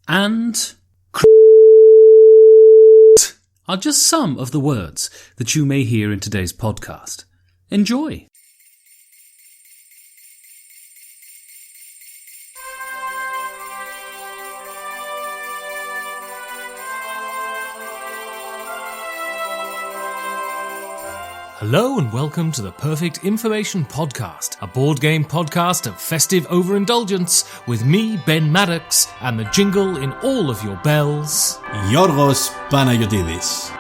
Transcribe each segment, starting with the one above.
and are just some of the words that you may hear in today's podcast. Enjoy! Hello and welcome to the Perfect Information Podcast, a board game podcast of festive overindulgence with me, Ben Maddox, and the jingle in all of your bells. Yorgos Panagiotis.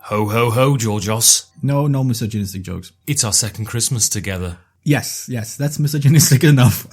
Ho, ho, ho, Georgios. No misogynistic jokes. It's our second Christmas together. Yes, that's misogynistic enough.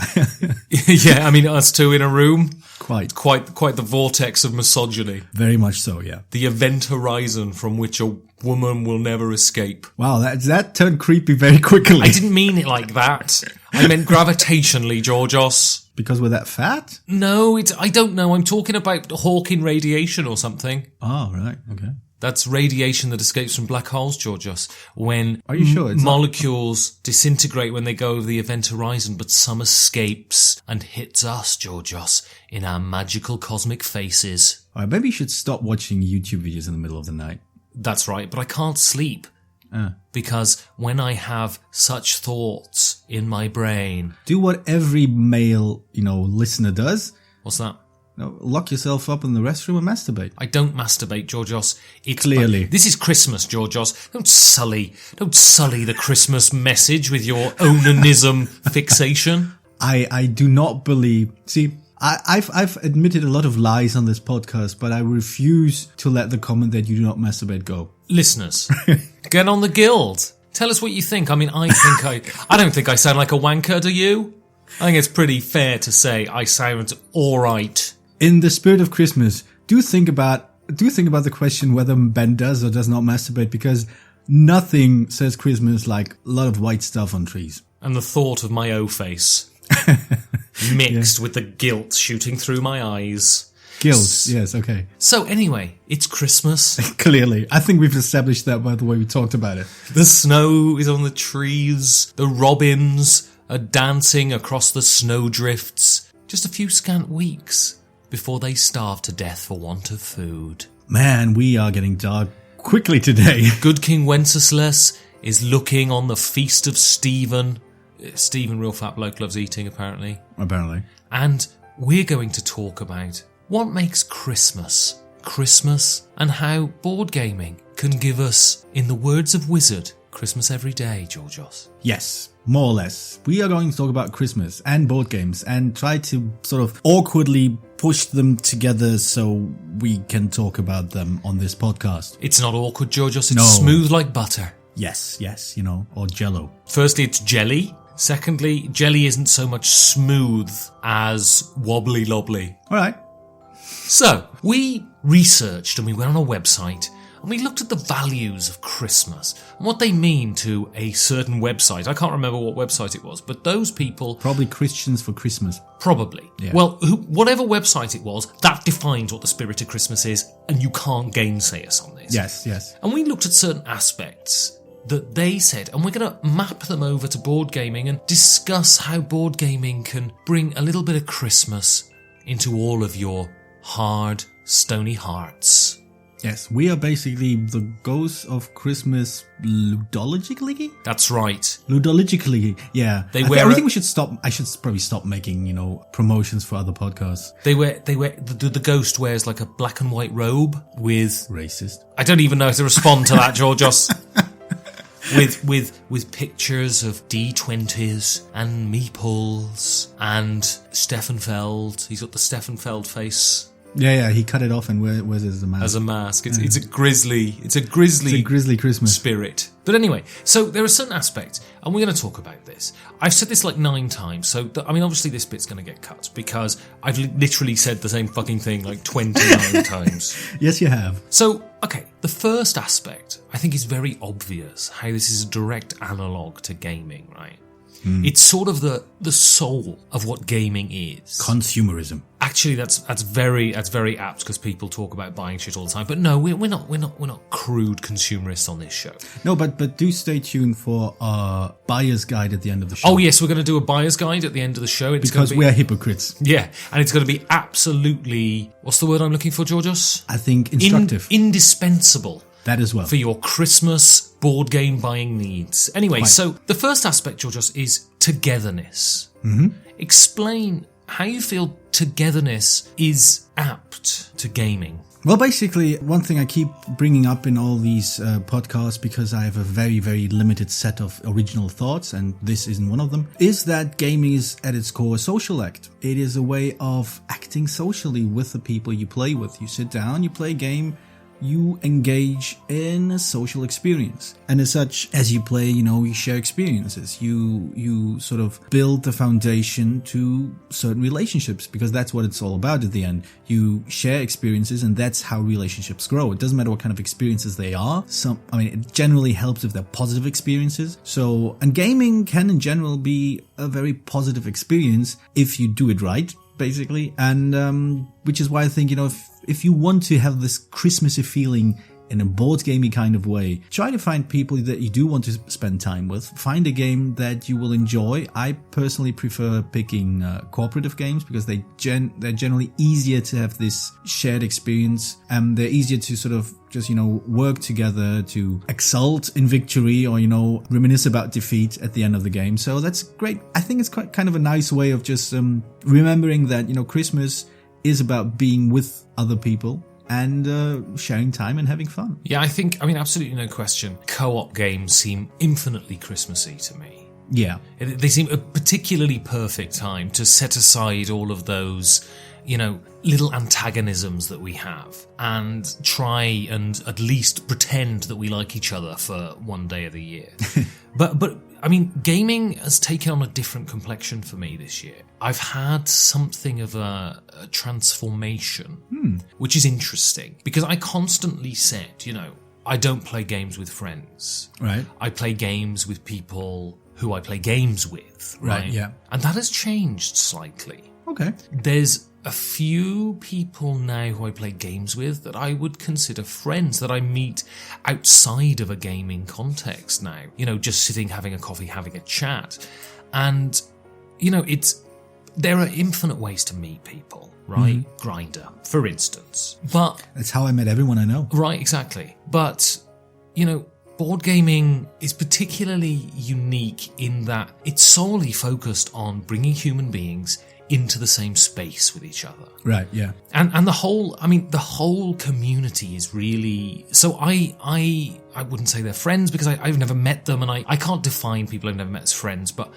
Yeah, I mean, us two in a room. Quite the vortex of misogyny. Very much so, yeah. The event horizon from which a woman will never escape. Wow, that turned creepy very quickly. I didn't mean it like that. I meant gravitationally, Georgios. Because we're that fat? No, I don't know. I'm talking about Hawking radiation or something. Oh, right, okay. That's radiation that escapes from black holes, Georgios, when Are you sure it's molecules disintegrate when they go over the event horizon, but some escapes and hits us, Georgios, in our magical cosmic faces. Alright, maybe you should stop watching YouTube videos in the middle of the night. That's right, but I can't sleep. Because when I have such thoughts in my brain... Do what every male, listener does. What's that? Lock yourself up in the restroom and masturbate. I don't masturbate, Georgios. Clearly. This is Christmas, Georgios. Don't sully the Christmas message with your onanism fixation. I do not believe... See, I've admitted a lot of lies on this podcast, but I refuse to let the comment that you do not masturbate go. Listeners, get on the guild. Tell us what you think. I mean, I don't think I sound like a wanker, do you? I think it's pretty fair to say I sound alright. In the spirit of Christmas, do think about the question whether Ben does or does not masturbate, because nothing says Christmas like a lot of white stuff on trees. And the thought of my O-face mixed with the guilt shooting through my eyes. Guilt, yes, okay. So anyway, it's Christmas. Clearly. I think we've established that by the way we talked about it. The snow is on the trees. The robins are dancing across the snowdrifts. Just a few scant weeks before they starve to death for want of food. Man, we are getting dark quickly today. Good King Wenceslas is looking on the feast of Stephen. Stephen, real fat bloke, loves eating, apparently. And we're going to talk about what makes Christmas, and how board gaming can give us, in the words of Wizard, Christmas every day, Georgios. Yes, more or less. We are going to talk about Christmas and board games and try to sort of awkwardly push them together so we can talk about them on this podcast. It's not awkward, Georgios. It's smooth like butter. Yes, or Jell-O. Firstly, it's jelly. Secondly, jelly isn't so much smooth as wobbly lobbly. All right. So, we researched and we went on a website and we looked at the values of Christmas and what they mean to a certain website. I can't remember what website it was, but those people... Probably Christians for Christmas. Probably. Yeah. Well, whatever website it was, that defines what the spirit of Christmas is, and you can't gainsay us on this. Yes. And we looked at certain aspects that they said, and we're going to map them over to board gaming and discuss how board gaming can bring a little bit of Christmas into all of your hard, stony hearts. Yes, we are basically the ghosts of Christmas ludologically? That's right. Ludologically, yeah. I think we should stop. I should probably stop making, promotions for other podcasts. The ghost wears like a black and white robe with... Racist. I don't even know how to respond to that, Georgios. with pictures of D20s and meeples and Steffenfeld. He's got the Steffenfeld face. Yeah, he cut it off and wears it as a mask. As a mask. It's a grisly Christmas spirit. But anyway, so there are certain aspects, and we're going to talk about this. I've said this like 9 times, so obviously this bit's going to get cut because I've literally said the same fucking thing like 29 times. Yes, you have. So, okay, the first aspect I think is very obvious how this is a direct analogue to gaming, right? It's sort of the soul of what gaming is. Consumerism. Actually, that's very apt because people talk about buying shit all the time. But no, we're not crude consumerists on this show. No, but do stay tuned for our buyer's guide at the end of the show. Oh yes, we're going to do a buyer's guide at the end of the show. Because we're hypocrites. Yeah, and it's going to be absolutely, what's the word I'm looking for, Georgios? I think instructive. Indispensable. That as well. For your Christmas board game buying needs. Anyway, so the first aspect, Georgios, is togetherness. Mm-hmm. Explain how you feel togetherness is apt to gaming. Well, basically, one thing I keep bringing up in all these podcasts, because I have a very, very limited set of original thoughts, and this isn't one of them, is that gaming is at its core a social act. It is a way of acting socially with the people you play with. You sit down, you play a game, you engage in a social experience. And as such, as you play, you share experiences. You sort of build the foundation to certain relationships, because that's what it's all about at the end. You share experiences, and that's how relationships grow. It doesn't matter what kind of experiences they are. It generally helps if they're positive experiences. And gaming can in general be a very positive experience if you do it right, basically. And which is why I think, if you want to have this Christmassy feeling in a board gamey kind of way, try to find people that you do want to spend time with. Find a game that you will enjoy. I personally prefer picking cooperative games, because they're generally easier to have this shared experience, and they're easier to sort of just, work together to exult in victory, or, reminisce about defeat at the end of the game. So that's great. I think it's quite kind of a nice way of just remembering that, Christmas is about being with other people and sharing time and having fun. Yeah, absolutely no question. Co-op games seem infinitely Christmassy to me. Yeah. They seem a particularly perfect time to set aside all of those, little antagonisms that we have, and try and at least pretend that we like each other for one day of the year. But gaming has taken on a different complexion for me this year. I've had something of a transformation, which is interesting, because I constantly said, I don't play games with friends. Right. I play games with people who I play games with. Right, yeah. And that has changed slightly. Okay. There's a few people now who I play games with that I would consider friends, that I meet outside of a gaming context now. Just sitting, having a coffee, having a chat. And, there are infinite ways to meet people, right? Mm-hmm. Grindr, for instance. But that's how I met everyone I know. Right, exactly. But, board gaming is particularly unique in that it's solely focused on bringing human beings into the same space with each other. Right, yeah. And the whole community is really, so I wouldn't say they're friends, because I've never met them, and I can't define people I've never met as friends, but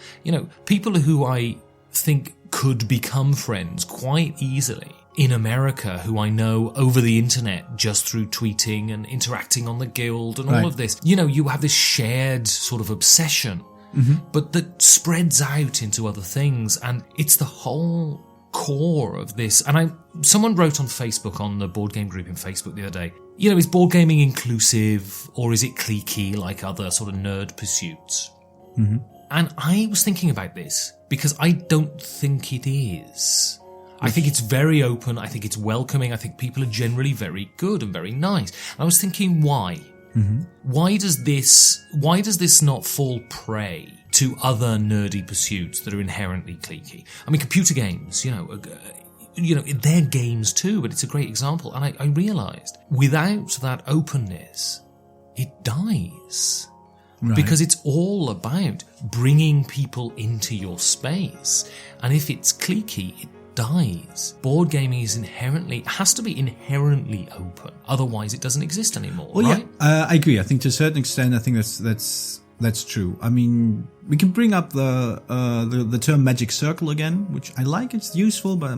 people who I think could become friends quite easily in America, who I know over the internet just through tweeting and interacting on the guild and all of this. You have this shared sort of obsession. Mm-hmm. But that spreads out into other things, and it's the whole core of this. And someone wrote on Facebook, on the board game group in Facebook the other day, is board gaming inclusive, or is it cliquey like other sort of nerd pursuits? Mm-hmm. And I was thinking about this, because I don't think it is. I think it's very open. I think it's welcoming. I think people are generally very good and very nice. And I was thinking, why? Mm-hmm. Why does this not fall prey to other nerdy pursuits that are inherently cliquey? Computer games, they're games too, but it's a great example. And I realised, without that openness, it dies. Right. Because it's all about bringing people into your space. And if it's cliquey, it dies. Board gaming has to be inherently open. Otherwise, it doesn't exist anymore. Well, right? Yeah, I agree. I think to a certain extent, I think that's true. We can bring up the term magic circle again, which I like. It's useful, but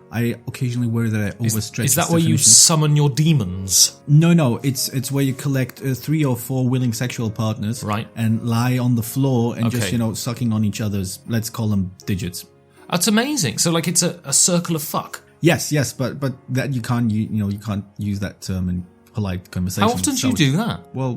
I occasionally worry that I overstretch. Is that where you summon your demons? No. It's where you collect 3 or 4 willing sexual partners, right, and lie on the floor and just sucking on each other's, let's call them, digits. That's amazing. So it's a circle of fuck. Yes, but that you can't use that term in polite conversation. How often do you do that? Well,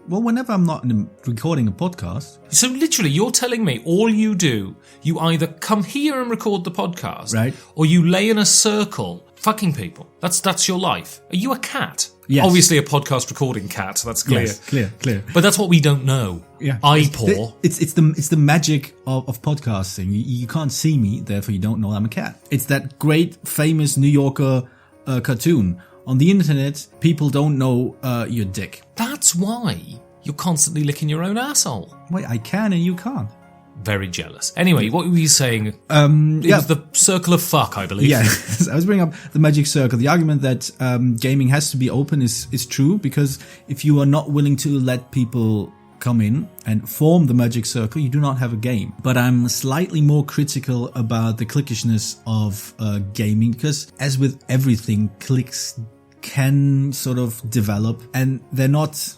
whenever I'm not recording a podcast. So literally, you're telling me all you do, you either come here and record the podcast, right, or you lay in a circle fucking people. That's your life. Are you a cat? Yes. Obviously a podcast recording cat, that's clear. Yes, clear. But that's what we don't know. Yeah. It's the magic of podcasting. You can't see me, therefore you don't know I'm a cat. It's that great famous New Yorker cartoon. On the internet, people don't know your dick. That's why you're constantly licking your own asshole. Wait, I can and you can't. Very jealous. Anyway, what were you saying? It was the circle of fuck, I believe. Yeah, I was bringing up the magic circle. The argument that gaming has to be open is true, because if you are not willing to let people come in and form the magic circle, you do not have a game. But I'm slightly more critical about the cliquishness of gaming, because as with everything, cliques can sort of develop, and they're not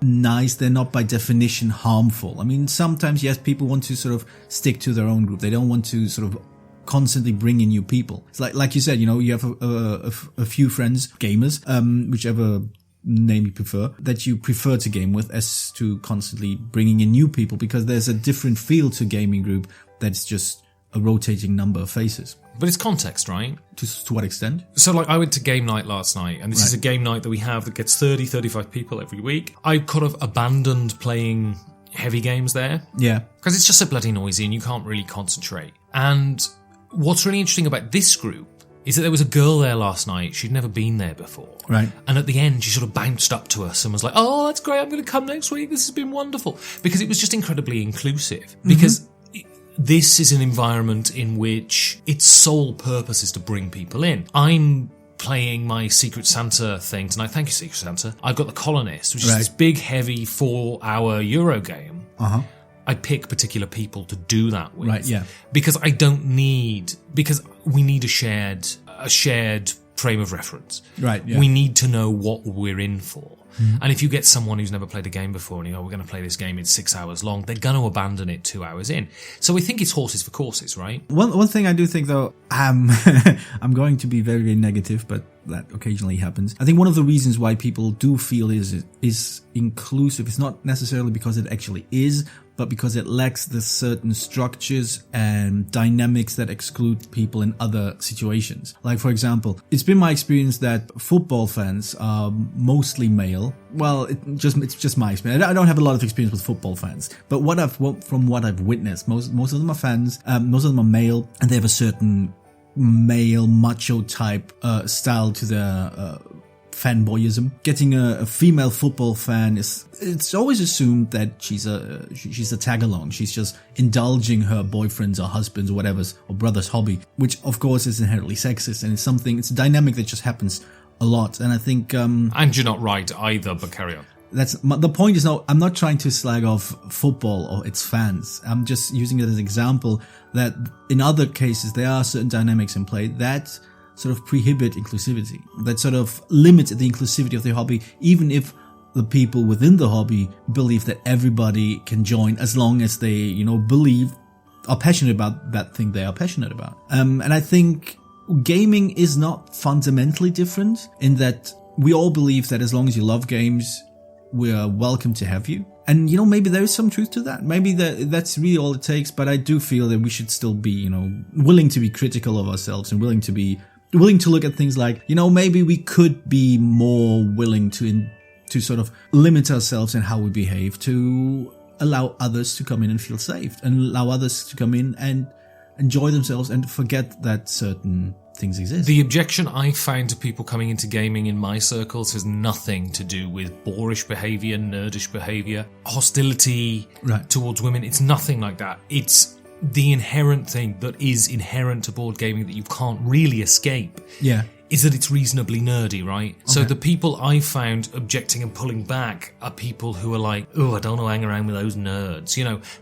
nice. They're not by definition harmful. I mean, sometimes, yes, people want to sort of stick to their own group. They don't want to sort of constantly bring in new people. It's like you said, you have a few friends, gamers, whichever name you prefer, that you prefer to game with, as to constantly bringing in new people, because there's a different feel to gaming group that's just a rotating number of faces. But it's context, right? To what extent? So, I went to game night last night, and this is a game night that we have that gets 30, 35 people every week. I kind of abandoned playing heavy games there. Yeah. Because it's just so bloody noisy and you can't really concentrate. And what's really interesting about this group is that there was a girl there last night. She'd never been there before. Right. And at the end, she sort of bounced up to us and was like, oh, that's great, I'm going to come next week. This has been wonderful. Because it was just incredibly inclusive. Because this is an environment in which its sole purpose is to bring people in. I'm playing my Secret Santa thing tonight. Thank you, Secret Santa. I've got the Colonist, which is this big, heavy 4-hour Euro game. Uh-huh. I pick particular people to do that with. Right, yeah. Because we need a shared frame of reference. Right, yeah. We need to know what we're in for. And if you get someone who's never played a game before and we're going to play this game, it's 6 hours long, they're going to abandon it 2 hours in. So we think it's horses for courses, right? One thing I do think, though, I'm going to be very, very negative, but that occasionally happens. I think one of the reasons why people do feel is inclusive is not necessarily because it actually is, but because it lacks the certain structures and dynamics that exclude people in other situations. Like, for example, it's been my experience that football fans are mostly male. Well, it's just my experience. I don't have a lot of experience with football fans, but from what I've witnessed, most of them are fans. Most of them are male, and they have a certain male macho type style to their fanboyism. Getting a female football fan it's always assumed that she's a tag along. She's just indulging her boyfriend's or husband's or whatever's or brother's hobby, which of course is inherently sexist, and it's a dynamic that just happens a lot. And I think and you're not right either, but carry on. The point is, no, I'm not trying to slag off football or its fans. I'm just using it as an example that in other cases there are certain dynamics in play that sort of prohibit inclusivity, that sort of limit the inclusivity of the hobby, even if the people within the hobby believe that everybody can join, as long as they, are passionate about that thing they are passionate about. And I think gaming is not fundamentally different in that we all believe that as long as you love games, we are welcome to have you. And, maybe there is some truth to that. Maybe that's really all it takes. But I do feel that we should still be, willing to be critical of ourselves and willing to look at things like, maybe we could be more willing to sort of limit ourselves in how we behave, to allow others to come in and feel safe, and allow others to come in and enjoy themselves and forget that certain things exist. The objection I find to people coming into gaming in my circles has nothing to do with boorish behaviour, nerdish behaviour, hostility towards women. It's nothing like that. It's the inherent thing that is inherent to board gaming that you can't really escape. Yeah. Is that it's reasonably nerdy, right? Okay. So the people I found objecting and pulling back are people who are like, oh, I don't want to hang around with those nerds.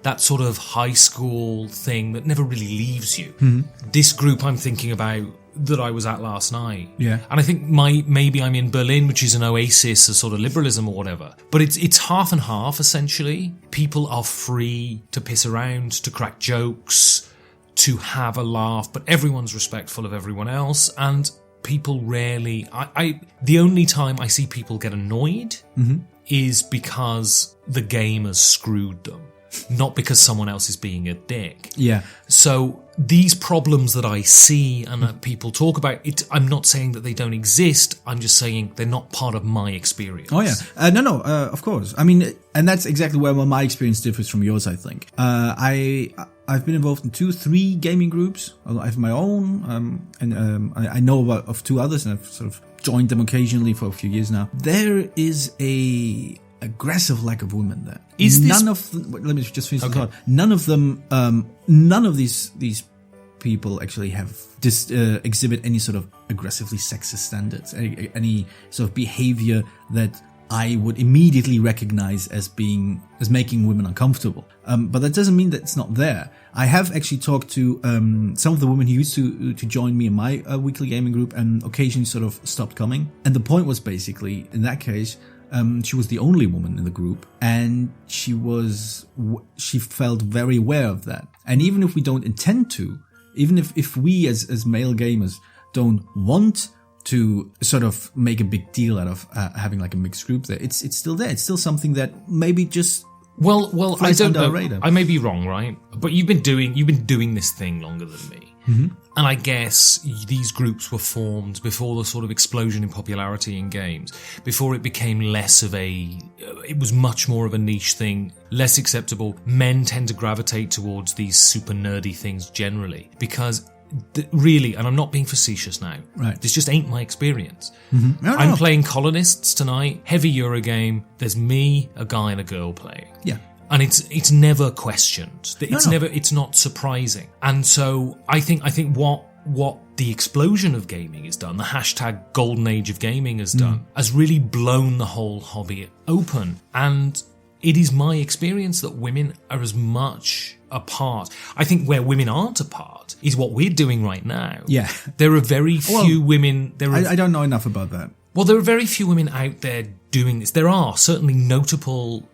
That sort of high school thing that never really leaves you. Mm-hmm. This group I'm thinking about that I was at last night. Yeah. And I think maybe I'm in Berlin, which is an oasis of sort of liberalism or whatever. But it's half and half, essentially. People are free to piss around, to crack jokes, to have a laugh, but everyone's respectful of everyone else. And people rarely... the only time I see people get annoyed is because the game has screwed them, not because someone else is being a dick. Yeah. So these problems that I see and that people talk about, I'm not saying that they don't exist. I'm just saying they're not part of my experience. Oh, yeah. No, of course. I mean, and that's exactly where my experience differs from yours, I think. I've been involved in 2-3 gaming groups. I have my own, and I know of 2 others, and I've sort of joined them occasionally for a few years now. There is a aggressive lack of women there. Let me just finish the thought. None of these people actually have exhibit any sort of aggressively sexist standards, any sort of behavior that I would immediately recognize as making women uncomfortable. But that doesn't mean that it's not there. I have actually talked to some of the women who used to join me in my weekly gaming group and occasionally sort of stopped coming. And the point was basically, in that case, she was the only woman in the group, and she felt very aware of that. And even if we don't intend to, even if we as male gamers don't want to sort of make a big deal out of having like a mixed group there, it's still there. It's still something that maybe just I don't know. I may be wrong, right? But you've been doing this thing longer than me. Mm-hmm. And I guess these groups were formed before the sort of explosion in popularity in games, before it became it was much more of a niche thing, less acceptable. Men tend to gravitate towards these super nerdy things generally because really, and I'm not being facetious now, right? This just ain't my experience. Mm-hmm. No. I'm playing Colonists tonight, heavy Eurogame. There's me, a guy and a girl playing. Yeah. And it's never questioned. It's not surprising. And so I think what the explosion of gaming has done, the hashtag golden age of gaming has done, has really blown the whole hobby open. And it is my experience that women are as much a part. I think where women aren't a part is what we're doing right now. Yeah. There are very few women. I don't know enough about that. Well, there are very few women out there doing this. There are certainly notable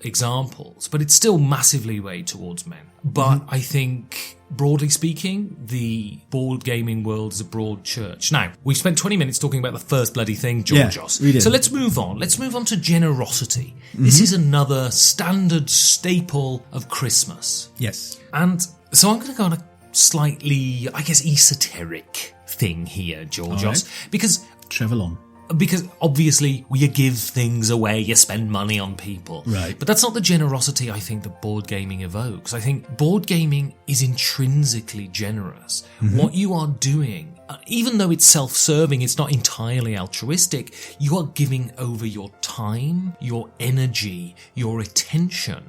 examples, but it's still massively weighed towards men. But I think, broadly speaking, the board gaming world is a broad church. Now, we've spent 20 minutes talking about the first bloody thing, Georgios. Yeah, so let's move on. Let's move on to generosity. This is another standard staple of Christmas. Yes. And so I'm going to go on a slightly, I guess, esoteric thing here, Georgios, because travel on. Because obviously you give things away, you spend money on people. Right. But that's not the generosity I think that board gaming evokes. I think board gaming is intrinsically generous. What you are doing, even though it's self-serving, it's not entirely altruistic, you are giving over your time, your energy, your attention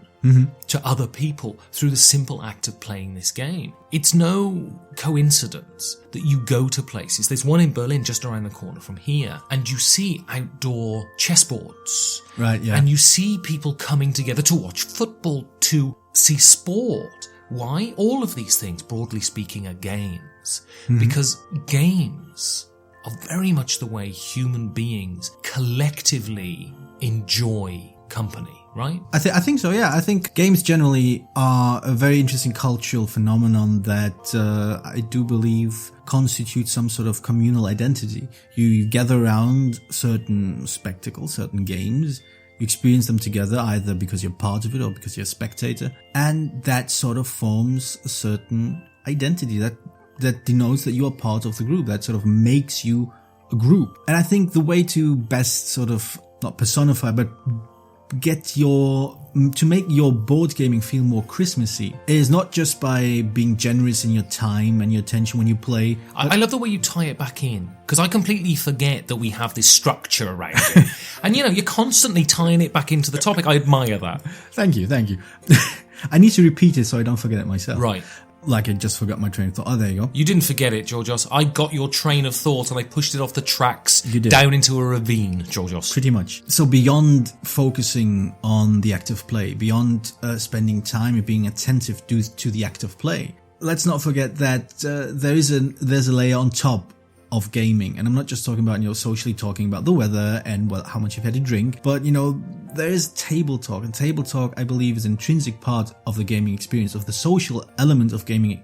to other people through the simple act of playing this game. It's no coincidence that you go to places. There's one in Berlin just around the corner from here, and you see outdoor chessboards. Right, yeah. And you see people coming together to watch football, to see sport. Why? All of these things, broadly speaking, are games. Because games are very much the way human beings collectively enjoy company. Right? I think so, yeah. I think games generally are a very interesting cultural phenomenon that I do believe constitutes some sort of communal identity. You gather around certain spectacles, certain games, you experience them together either because you're part of it or because you're a spectator, and that sort of forms a certain identity that denotes that you are part of the group, that sort of makes you a group. And I think the way to best sort of, not personify, but to make your board gaming feel more Christmassy is not just by being generous in your time and your attention when you play. I love the way you tie it back in, because I completely forget that we have this structure around it. And you're constantly tying it back into the topic. I admire that. Thank you. I need to repeat it so I don't forget it myself. Right. Like I just forgot my train of thought. Oh, there you go. You didn't forget it, Georgios. I got your train of thought and I pushed it off the tracks down into a ravine, Georgios. Pretty much. So beyond focusing on the act of play, beyond spending time and being attentive to the act of play, let's not forget that there's a layer on top of gaming. And I'm not just talking about, socially talking about the weather and how much you've had to drink, but, there is table talk. And table talk, I believe, is an intrinsic part of the gaming experience, of the social element of gaming.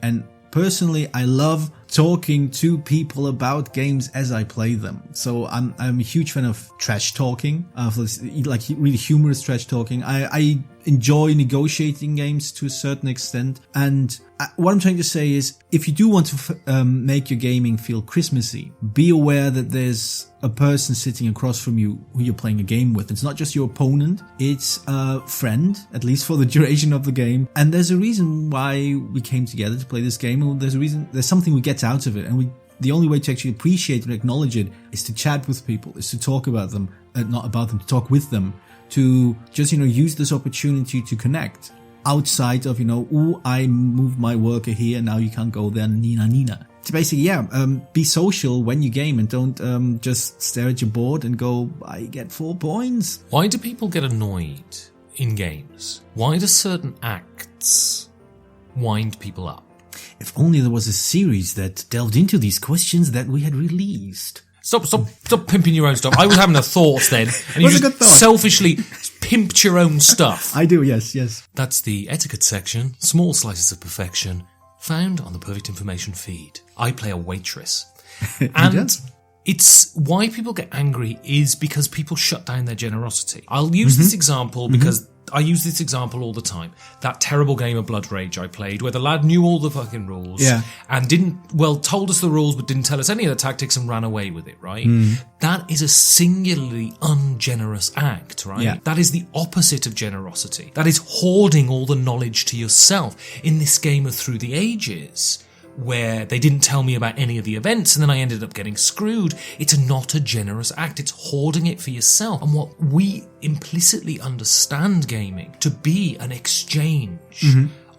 And personally, I love talking to people about games as I play them. So I'm a huge fan of trash talking, like really humorous trash talking. I enjoy negotiating games to a certain extent. And what I'm trying to say is, if you do want to make your gaming feel Christmassy, be aware that there's a person sitting across from you who you're playing a game with. It's not just your opponent, it's a friend, at least for the duration of the game. And there's a reason why we came together to play this game. There's something we get out of it. And the only way to actually appreciate and acknowledge it is to chat with people, is to talk about them, not about them, to talk with them, to just, use this opportunity to connect outside of, I moved my worker here, now you can't go there, nina. To basically, be social when you game, and don't just stare at your board and go, I get 4 points. Why do people get annoyed in games? Why do certain acts wind people up? If only there was a series that delved into these questions that we had released. Stop pimping your own stuff. I was having a thought then, and you just selfishly pimped your own stuff. I do, yes. That's the etiquette section, small slices of perfection, found on the Perfect Information feed. I play a waitress. And it's why people get angry is because people shut down their generosity. I'll use this example because I use this example all the time. That terrible game of Blood Rage I played where the lad knew all the fucking rules and told us the rules but didn't tell us any of the tactics and ran away with it, right? That is a singularly ungenerous act, right? Yeah. That is the opposite of generosity. That is hoarding all the knowledge to yourself. In this game of Through the Ages, where they didn't tell me about any of the events and then I ended up getting screwed. It's not a generous act. It's hoarding it for yourself. And what we implicitly understand gaming to be an exchange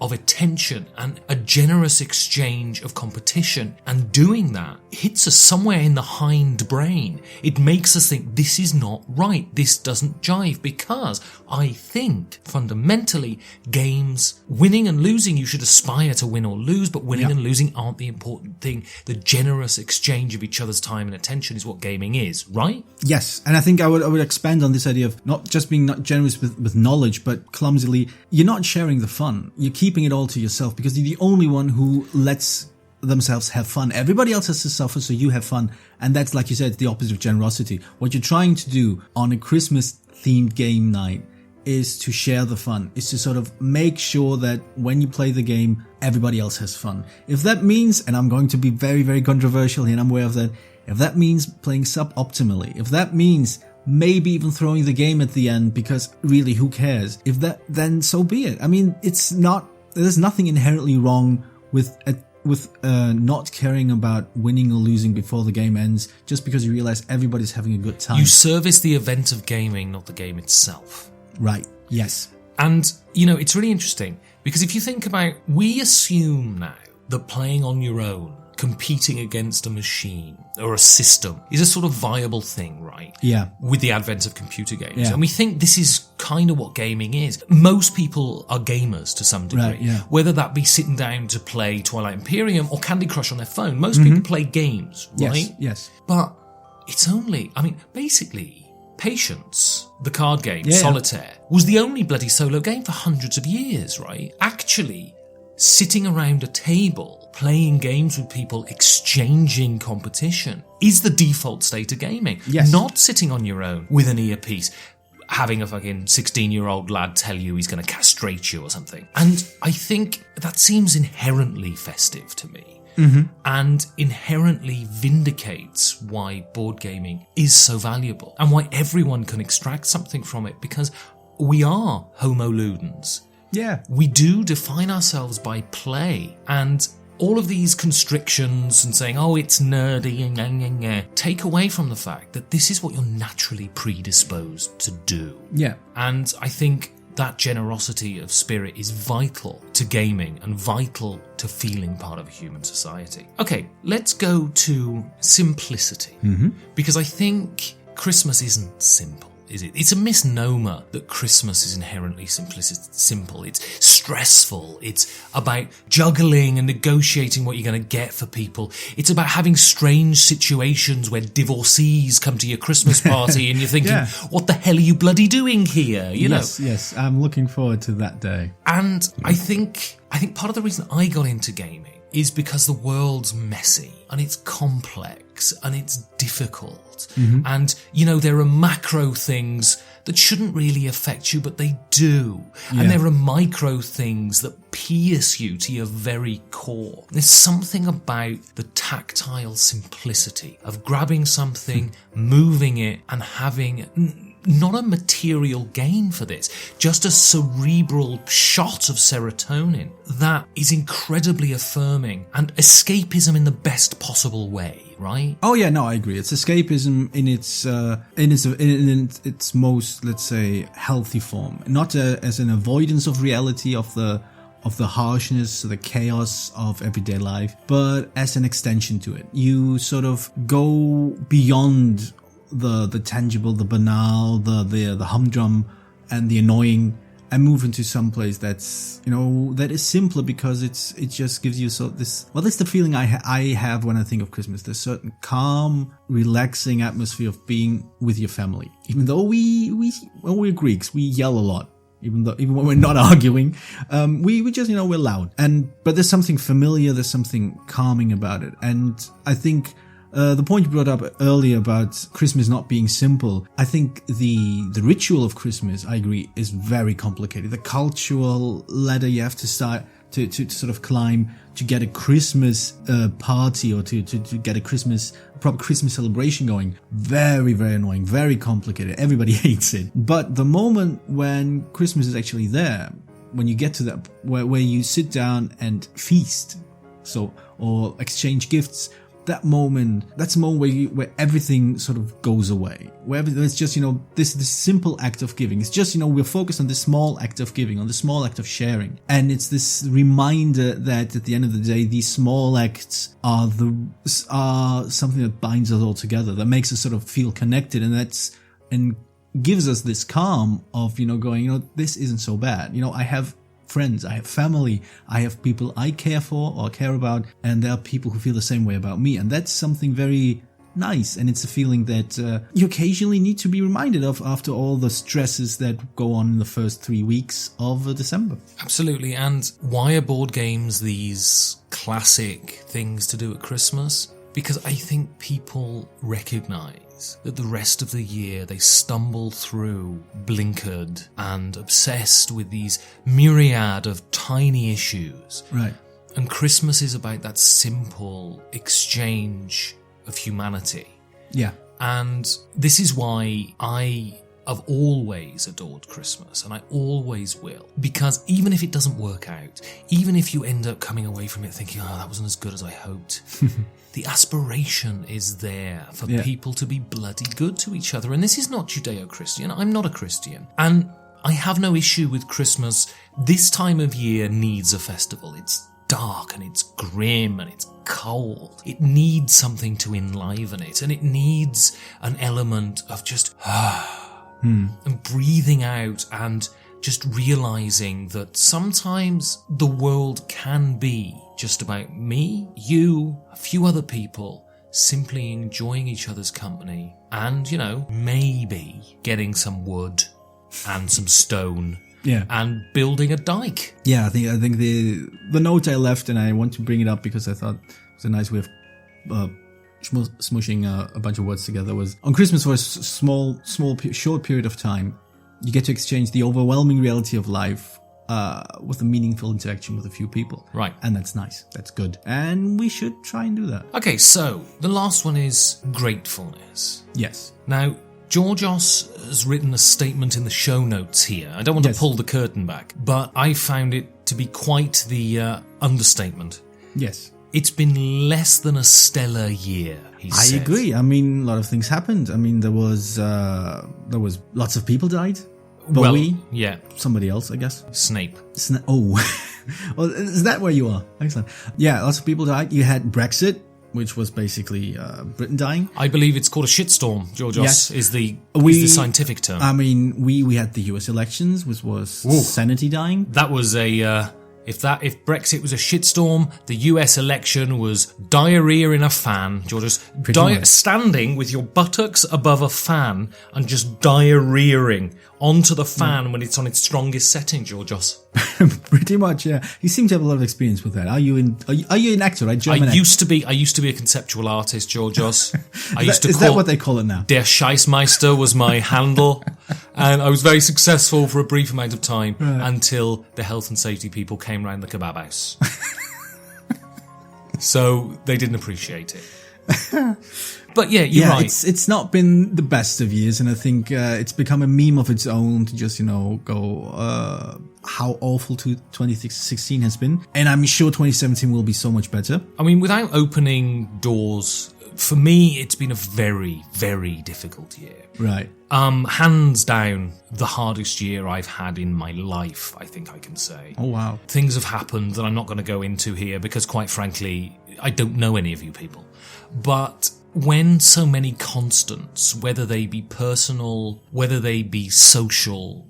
of attention and a generous exchange of competition, and doing that hits us somewhere in the hind brain. It makes us think this is not right, this doesn't jive, because I think fundamentally games, winning and losing, you should aspire to win or lose, but winning and losing aren't the important thing. The generous exchange of each other's time and attention is what gaming is, right? Yes, and I think I would expand on this idea of not just being not generous with knowledge, but clumsily, you're not sharing the fun. You're keeping it all to yourself because you're the only one who lets themselves have fun. Everybody else has to suffer, so you have fun. And that's, like you said, the opposite of generosity. What you're trying to do on a Christmas-themed game night is to share the fun, is to sort of make sure that when you play the game, everybody else has fun. If that means, and I'm going to be very, very controversial here, and I'm aware of that, if that means playing suboptimally, if that means maybe even throwing the game at the end, because really, who cares? If that, then so be it. I mean, there's nothing inherently wrong with not caring about winning or losing before the game ends, just because you realize everybody's having a good time. You service the event of gaming, not the game itself. Right, yes. And, it's really interesting, because if you think about, we assume now that playing on your own, competing against a machine or a system is a sort of viable thing, right? Yeah. With the advent of computer games. Yeah. And we think this is kind of what gaming is. Most people are gamers to some degree. Right, yeah. Whether that be sitting down to play Twilight Imperium or Candy Crush on their phone. Most people play games, right? Yes. But it's only, basically, Patience, the card game, Solitaire, was the only bloody solo game for hundreds of years, right? Actually, sitting around a table, playing games with people, exchanging competition is the default state of gaming. Yes. Not sitting on your own with an earpiece, having a fucking 16-year-old lad tell you he's going to castrate you or something. And I think that seems inherently festive to me. And inherently vindicates why board gaming is so valuable and why everyone can extract something from it, because we are homo ludens. Yeah. We do define ourselves by play, and all of these constrictions and saying, oh, it's nerdy, take away from the fact that this is what you're naturally predisposed to do. Yeah. And I think that generosity of spirit is vital to gaming and vital to feeling part of a human society. Okay, let's go to simplicity. Because I think Christmas isn't simple. Is it? It's a misnomer that Christmas is inherently simple. It's stressful. It's about juggling and negotiating what you're going to get for people. It's about having strange situations where divorcees come to your Christmas party and you're thinking, what the hell are you bloody doing here? You know? Yes. I'm looking forward to that day. And I think part of the reason I got into gaming is because the world's messy and it's complex and it's difficult. And, there are macro things that shouldn't really affect you, but they do. Yeah. And there are micro things that pierce you to your very core. There's something about the tactile simplicity of grabbing something, moving it, and having not a material gain for this, just a cerebral shot of serotonin that is incredibly affirming and escapism in the best possible way, right? Oh yeah, no, I agree. It's escapism in its most, let's say, healthy form, not as an avoidance of reality, of the harshness, the chaos of everyday life, but as an extension to it. You sort of go beyond the tangible, the banal, the humdrum and the annoying, and move into some place that's, that is simpler, because it just gives you that's the feeling I have when I think of Christmas. There's certain calm, relaxing atmosphere of being with your family. Even though when we're Greeks, we yell a lot. Even when we're not arguing, we just, we're loud. But there's something familiar, there's something calming about it. And I think the point you brought up earlier about Christmas not being simple, I think the ritual of Christmas, I agree, is very complicated. The cultural ladder you have to start to sort of climb to get a Christmas party, or to get a proper Christmas celebration going. Very, very annoying, very complicated. Everybody hates it. But the moment when Christmas is actually there, when you get to that where you sit down and feast, or exchange gifts, that's the moment where everything sort of goes away. Where it's just, this simple act of giving. It's just, we're focused on the small act of giving, on the small act of sharing. And it's this reminder that at the end of the day, these small acts are something that binds us all together, that makes us sort of feel connected, and gives us this calm of, going, this isn't so bad. I have friends, I have family, I have people I care for or care about, and there are people who feel the same way about me, and that's something very nice, and it's a feeling that you occasionally need to be reminded of after all the stresses that go on in the first 3 weeks of December. Absolutely. And why are board games these classic things to do at Christmas? Because I think people recognize that the rest of the year they stumble through blinkered and obsessed with these myriad of tiny issues. Right. And Christmas is about that simple exchange of humanity. Yeah. And this is why I have always adored Christmas, and I always will. Because even if it doesn't work out, even if you end up coming away from it thinking, that wasn't as good as I hoped, the aspiration is there for people to be bloody good to each other. And this is not Judeo-Christian. I'm not a Christian. And I have no issue with Christmas. This time of year needs a festival. It's dark and it's grim and it's cold. It needs something to enliven it. And it needs an element of just and breathing out and just realizing that sometimes the world can be just about me, you, a few other people, simply enjoying each other's company and, maybe getting some wood and some stone and building a dike. Yeah, I think the note I left, and I want to bring it up because I thought it was a nice way of smushing a bunch of words together, was on Christmas for a short period of time, you get to exchange the overwhelming reality of life with a meaningful interaction with a few people. Right. And that's nice. That's good. And we should try and do that. Okay, so the last one is gratefulness. Yes. Now, Georgios has written a statement in the show notes here. I don't want to pull the curtain back, but I found it to be quite the understatement. Yes. It's been less than a stellar year, he said. I agree. I mean, a lot of things happened. I mean, there was lots of people died. Bowie. Well, yeah. Somebody else, I guess. Snape. Well, is that where you are? Excellent. Yeah, lots of people died. You had Brexit, which was basically Britain dying. I believe it's called a shitstorm, Georgios, is the scientific term. I mean, we had the US elections, which was Sanity dying. That was a If Brexit was a shitstorm, the US election was diarrhea in a fan. You're just standing with your buttocks above a fan and just diarrheaing onto the fan when it's on its strongest setting, Georgios. Pretty much, yeah. You seem to have a lot of experience with that. Are you an actor, right? I used to be a conceptual artist, Georgios. Is that what they call it now? Der Scheissmeister was my handle, and I was very successful for a brief amount of time until the health and safety people came round the kebab house. So they didn't appreciate it. But yeah, you're right. It's not been the best of years, and I think it's become a meme of its own to just, go how awful 2016 has been. And I'm sure 2017 will be so much better. I mean, without opening doors, for me, it's been a very, very difficult year. Right. Hands down, the hardest year I've had in my life, I think I can say. Oh, wow. Things have happened that I'm not going to go into here because, quite frankly, I don't know any of you people. But when so many constants, whether they be personal, whether they be social,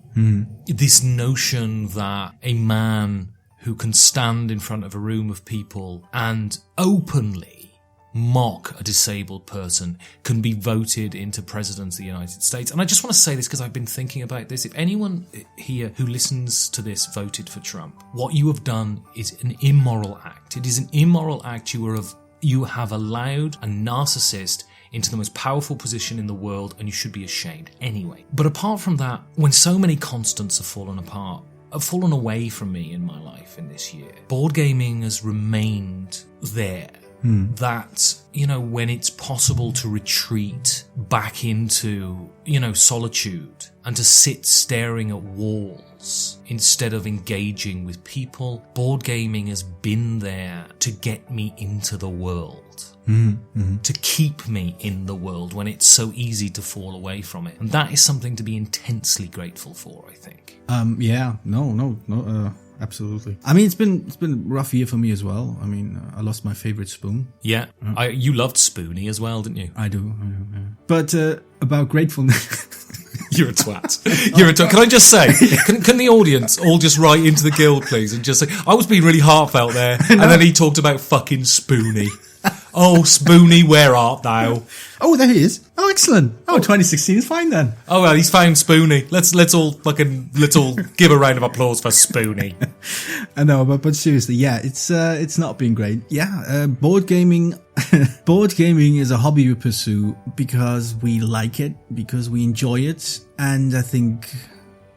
this notion that a man who can stand in front of a room of people and openly mock a disabled person can be voted into president of the United States. And I just want to say this because I've been thinking about this. If anyone here who listens to this voted for Trump, what you have done is an immoral act. It is an immoral act. You have allowed a narcissist into the most powerful position in the world, and you should be ashamed anyway. But apart from that, when so many constants have fallen away from me in my life in this year, board gaming has remained there. That, when it's possible to retreat back into, solitude and to sit staring at walls instead of engaging with people, board gaming has been there to get me into the world. To keep me in the world when it's so easy to fall away from it. And that is something to be intensely grateful for, I think. Absolutely. I mean, it's been a rough year for me as well. I mean, I lost my favorite spoon. Yeah. You loved Spoonie as well, didn't you? I do. Yeah. But about gratefulness... You're a twat. You're a twat. Can I just say, can the audience all just write into the guild, please, and just say, I was being really heartfelt there, and then he talked about fucking Spoonie. Oh, Spoonie, where art thou? Oh, there he is. Oh, excellent. Oh, 2016 is fine then. Oh, well, he's found Spoonie. Let's all give a round of applause for Spoonie. I know, but seriously, yeah, it's not been great. Yeah, board gaming is a hobby we pursue because we like it, because we enjoy it, and I think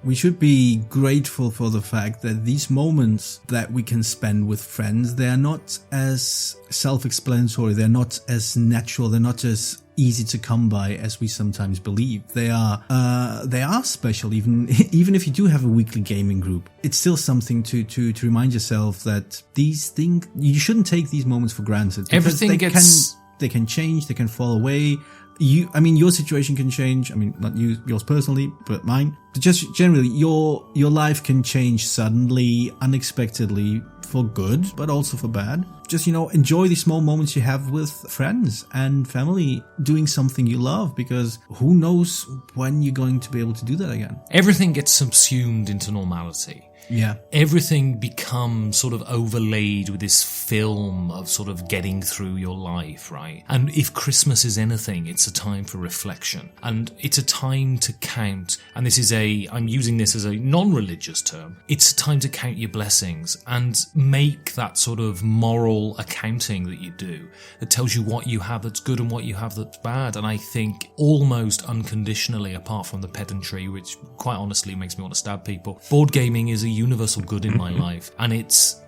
we should be grateful for the fact that these moments that we can spend with friends, they are not as self-explanatory, they're not as natural, they're not as easy to come by as we sometimes believe. They are special, even if you do have a weekly gaming group. It's still something to remind yourself that these things, you shouldn't take these moments for granted. They can change, they can fall away. Your situation can change. I mean, not yours personally, but mine. But just generally, your life can change suddenly, unexpectedly, for good, but also for bad. Just, enjoy the small moments you have with friends and family, doing something you love, because who knows when you're going to be able to do that again. Everything gets subsumed into normality. Yeah. Everything becomes sort of overlaid with this film of sort of getting through your life, right? And if Christmas is anything, it's a time for reflection. And it's a time to count, and I'm using this as a non-religious term, it's a time to count your blessings and make that sort of moral accounting that you do that tells you what you have that's good and what you have that's bad. And I think almost unconditionally, apart from the pedantry, which quite honestly makes me want to stab people, board gaming is a universal good in my life, and it's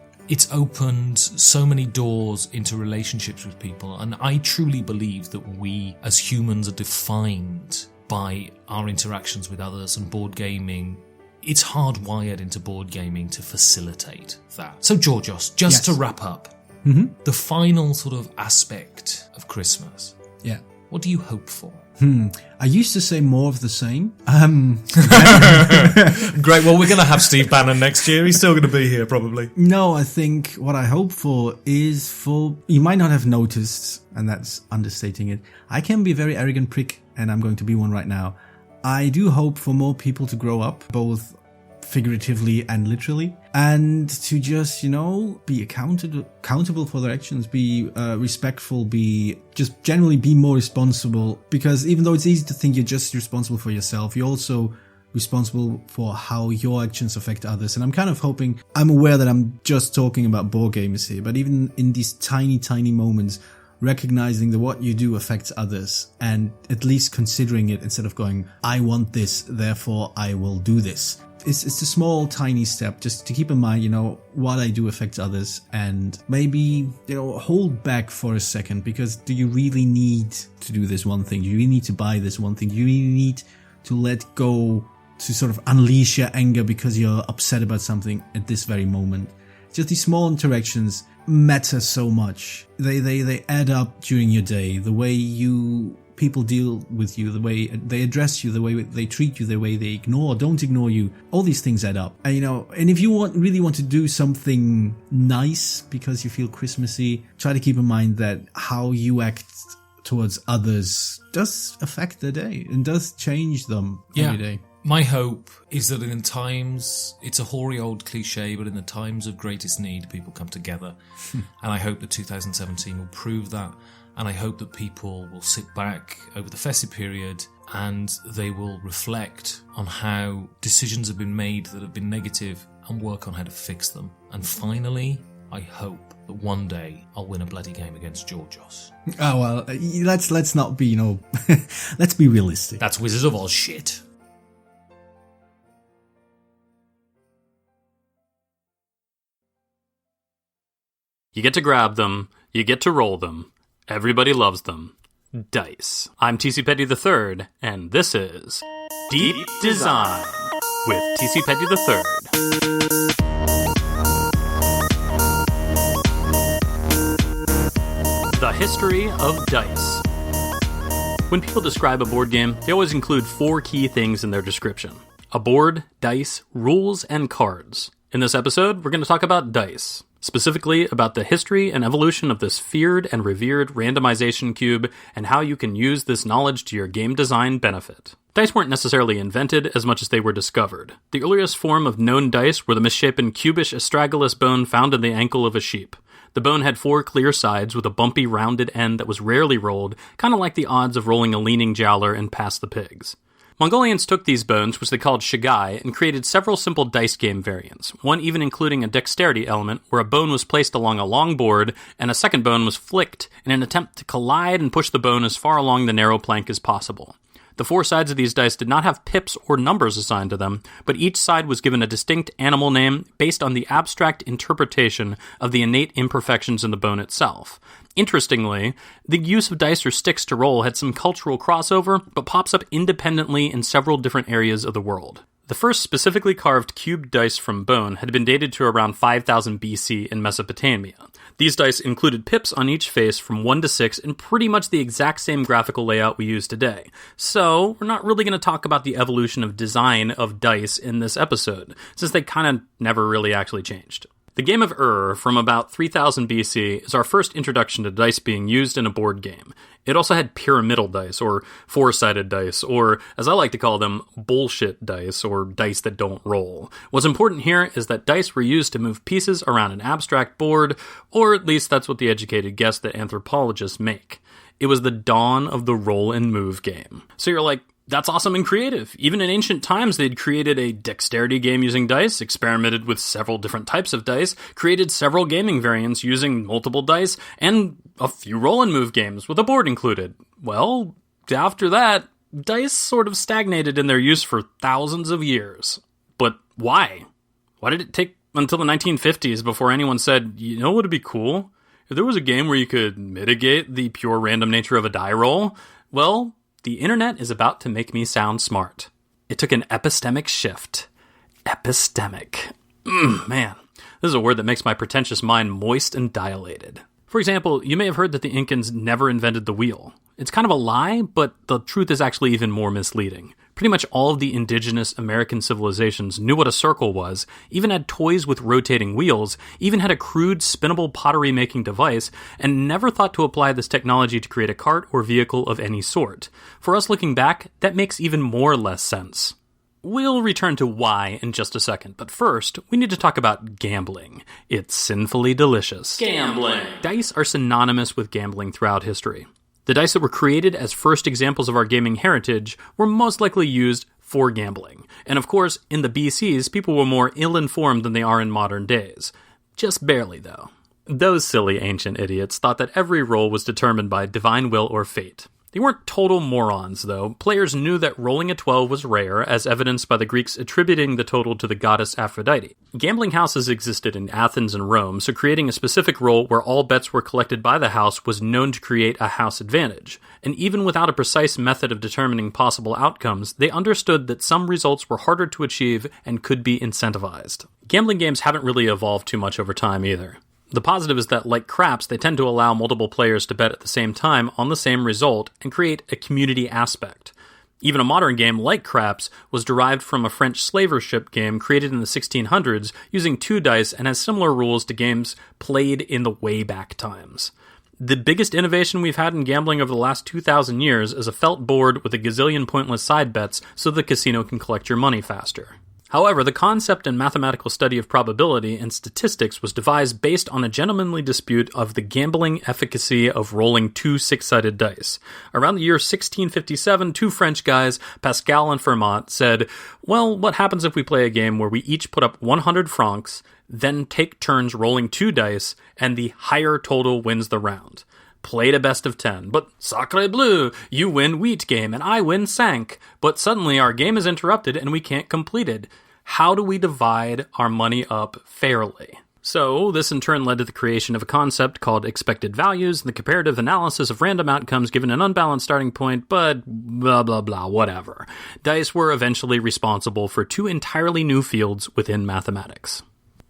opened so many doors into relationships with people, and I truly believe that we as humans are defined by our interactions with others, and board gaming, it's hardwired into board gaming to facilitate that. So Georgios, just to wrap up, the final sort of aspect of Christmas. Yeah. What do you hope for? I used to say more of the same. Great. Well, we're going to have Steve Bannon next year. He's still going to be here, probably. No, I think what I hope for is you might not have noticed, and that's understating it, I can be a very arrogant prick, and I'm going to be one right now. I do hope for more people to grow up, both figuratively and literally, and to just, be accountable for their actions, be respectful, just generally be more responsible, because even though it's easy to think you're just responsible for yourself, you're also responsible for how your actions affect others. And I'm kind of hoping, I'm aware that I'm just talking about board games here, but even in these tiny moments, recognizing that what you do affects others and at least considering it instead of going, I want this, therefore I will do this. It's a small, tiny step just to keep in mind, what I do affects others, and maybe, hold back for a second, because do you really need to do this one thing? Do you really need to buy this one thing? Do you really need to let go, to sort of unleash your anger because you're upset about something at this very moment? Just these small interactions matter so much. They add up during your day. The way people deal with you, the way they address you, the way they treat you, the way they don't ignore you, all these things add up. And and if you really want to do something nice because you feel Christmassy, try to keep in mind that how you act towards others does affect their day and does change them every day. My hope is that in times, it's a hoary old cliche, but in the times of greatest need, people come together. And I hope that 2017 will prove that. And I hope that people will sit back over the festive period and they will reflect on how decisions have been made that have been negative and work on how to fix them. And finally, I hope that one day I'll win a bloody game against Georgios. Oh, well, let's not be, let's be realistic. That's Wizards of Oz shit. You get to grab them, you get to roll them. Everybody loves them. Dice. I'm TC Petty III, and this is Deep Design with TC Petty III. The history of dice. When people describe a board game, they always include 4 key things in their description: a board, dice, rules, and cards. In this episode, we're going to talk about dice. Specifically about the history and evolution of this feared and revered randomization cube and how you can use this knowledge to your game design benefit. Dice weren't necessarily invented as much as they were discovered. The earliest form of known dice were the misshapen cubish astragalus bone found in the ankle of a sheep. The bone had 4 clear sides with a bumpy rounded end that was rarely rolled, kind of like the odds of rolling a leaning jowler and pass the pigs. Mongolians took these bones, which they called shagai, and created several simple dice game variants, one even including a dexterity element where a bone was placed along a long board and a second bone was flicked in an attempt to collide and push the bone as far along the narrow plank as possible. The 4 sides of these dice did not have pips or numbers assigned to them, but each side was given a distinct animal name based on the abstract interpretation of the innate imperfections in the bone itself. Interestingly, the use of dice or sticks to roll had some cultural crossover, but pops up independently in several different areas of the world. The first specifically carved cubed dice from bone had been dated to around 5000 BC in Mesopotamia. These dice included pips on each face from 1 to 6 in pretty much the exact same graphical layout we use today. So, we're not really going to talk about the evolution of design of dice in this episode, since they kind of never really actually changed. The game of from about 3000 BC is our first introduction to dice being used in a board game. It also had pyramidal dice, or 4-sided dice, or, as I like to call them, bullshit dice, or dice that don't roll. What's important here is that dice were used to move pieces around an abstract board, or at least that's what the educated guess that anthropologists make. It was the dawn of the roll and move game. So you're like, that's awesome and creative. Even in ancient times, they'd created a dexterity game using dice, experimented with several different types of dice, created several gaming variants using multiple dice, and a few roll and move games with a board included. Well, after that, dice sort of stagnated in their use for thousands of years. But why? Why did it take until the 1950s before anyone said, you know what would be cool? If there was a game where you could mitigate the pure random nature of a die roll? Well, the internet is about to make me sound smart. It took an epistemic shift. Epistemic. Man, this is a word that makes my pretentious mind moist and dilated. For example, you may have heard that the Incans never invented the wheel. It's kind of a lie, but the truth is actually even more misleading. Pretty much all of the indigenous American civilizations knew what a circle was, even had toys with rotating wheels, even had a crude spinnable pottery-making device, and never thought to apply this technology to create a cart or vehicle of any sort. For us looking back, that makes even more or less sense. We'll return to why in just a second, but first, we need to talk about gambling. It's sinfully delicious. Gambling. Dice are synonymous with gambling throughout history. The dice that were created as first examples of our gaming heritage were most likely used for gambling. And of course, in the BCs, people were more ill-informed than they are in modern days. Just barely, though. Those silly ancient idiots thought that every roll was determined by divine will or fate. They weren't total morons, though. Players knew that rolling a 12 was rare, as evidenced by the Greeks attributing the total to the goddess Aphrodite. Gambling houses existed in Athens and Rome, so creating a specific roll where all bets were collected by the house was known to create a house advantage. And even without a precise method of determining possible outcomes, they understood that some results were harder to achieve and could be incentivized. Gambling games haven't really evolved too much over time either. The positive is that, like craps, they tend to allow multiple players to bet at the same time on the same result and create a community aspect. Even a modern game like craps was derived from a French slaver ship game created in the 1600s using 2 dice and has similar rules to games played in the way back times. The biggest innovation we've had in gambling over the last 2,000 years is a felt board with a gazillion pointless side bets so the casino can collect your money faster. However, the concept and mathematical study of probability and statistics was devised based on a gentlemanly dispute of the gambling efficacy of rolling 2 6-sided dice. Around the year 1657, 2 French guys, Pascal and Fermat, said, well, what happens if we play a game where we each put up 100 francs, then take turns rolling 2 dice, and the higher total wins the round? Played a best of 10, but sacre bleu, you win wheat game and I win cinq. But suddenly our game is interrupted and we can't complete it. How do we divide our money up fairly? So this in turn led to the creation of a concept called expected values and the comparative analysis of random outcomes given an unbalanced starting point, but blah blah blah, whatever. Dice were eventually responsible for 2 entirely new fields within mathematics.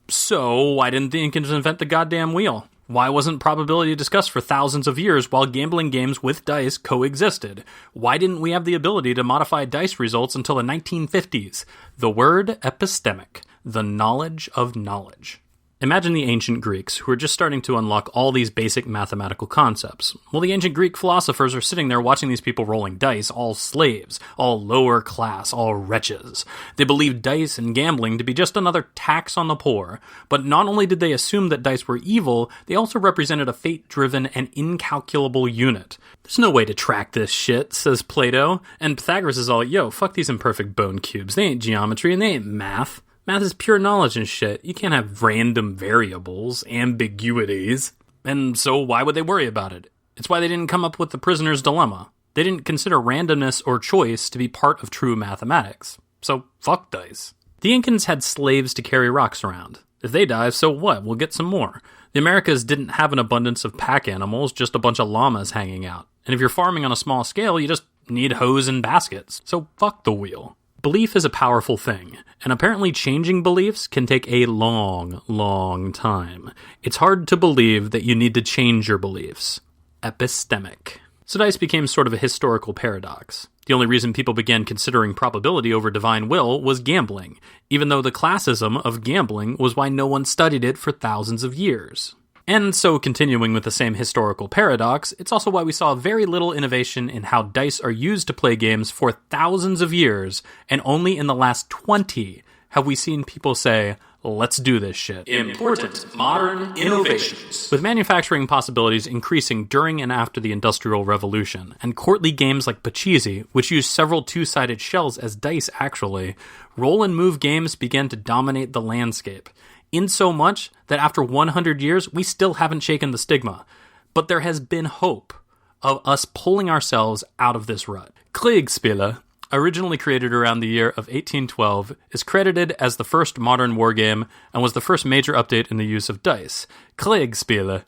So why didn't the Incans invent the goddamn wheel? Why wasn't probability discussed for thousands of years while gambling games with dice coexisted? Why didn't we have the ability to modify dice results until the 1950s? The word epistemic, the knowledge of knowledge. Imagine the ancient Greeks, who are just starting to unlock all these basic mathematical concepts. Well, the ancient Greek philosophers are sitting there watching these people rolling dice, all slaves, all lower class, all wretches. They believed dice and gambling to be just another tax on the poor, but not only did they assume that dice were evil, they also represented a fate-driven and incalculable unit. There's no way to track this shit, says Plato, and Pythagoras is all, yo, fuck these imperfect bone cubes, they ain't geometry and they ain't math. Math is pure knowledge and shit. You can't have random variables, ambiguities. And so why would they worry about it? It's why they didn't come up with the prisoner's dilemma. They didn't consider randomness or choice to be part of true mathematics. So fuck dice. The Incans had slaves to carry rocks around. If they die, so what? We'll get some more. The Americas didn't have an abundance of pack animals, just a bunch of llamas hanging out. And if you're farming on a small scale, you just need hoes and baskets. So fuck the wheel. Belief is a powerful thing, and apparently changing beliefs can take a long, long time. It's hard to believe that you need to change your beliefs. Epistemic. So dice became sort of a historical paradox. The only reason people began considering probability over divine will was gambling, even though the classism of gambling was why no one studied it for thousands of years. And so, continuing with the same historical paradox, it's also why we saw very little innovation in how dice are used to play games for thousands of years, and only in the last 20 have we seen people say, let's do this shit. Important modern innovations. With manufacturing possibilities increasing during and after the Industrial Revolution, and courtly games like Pachisi, which use several 2-sided shells as dice actually, roll and move games began to dominate the landscape. In so much that after 100 years, we still haven't shaken the stigma. But there has been hope of us pulling ourselves out of this rut. Kriegspiele, originally created around the year of 1812, is credited as the first modern wargame and was the first major update in the use of dice. Kriegspiele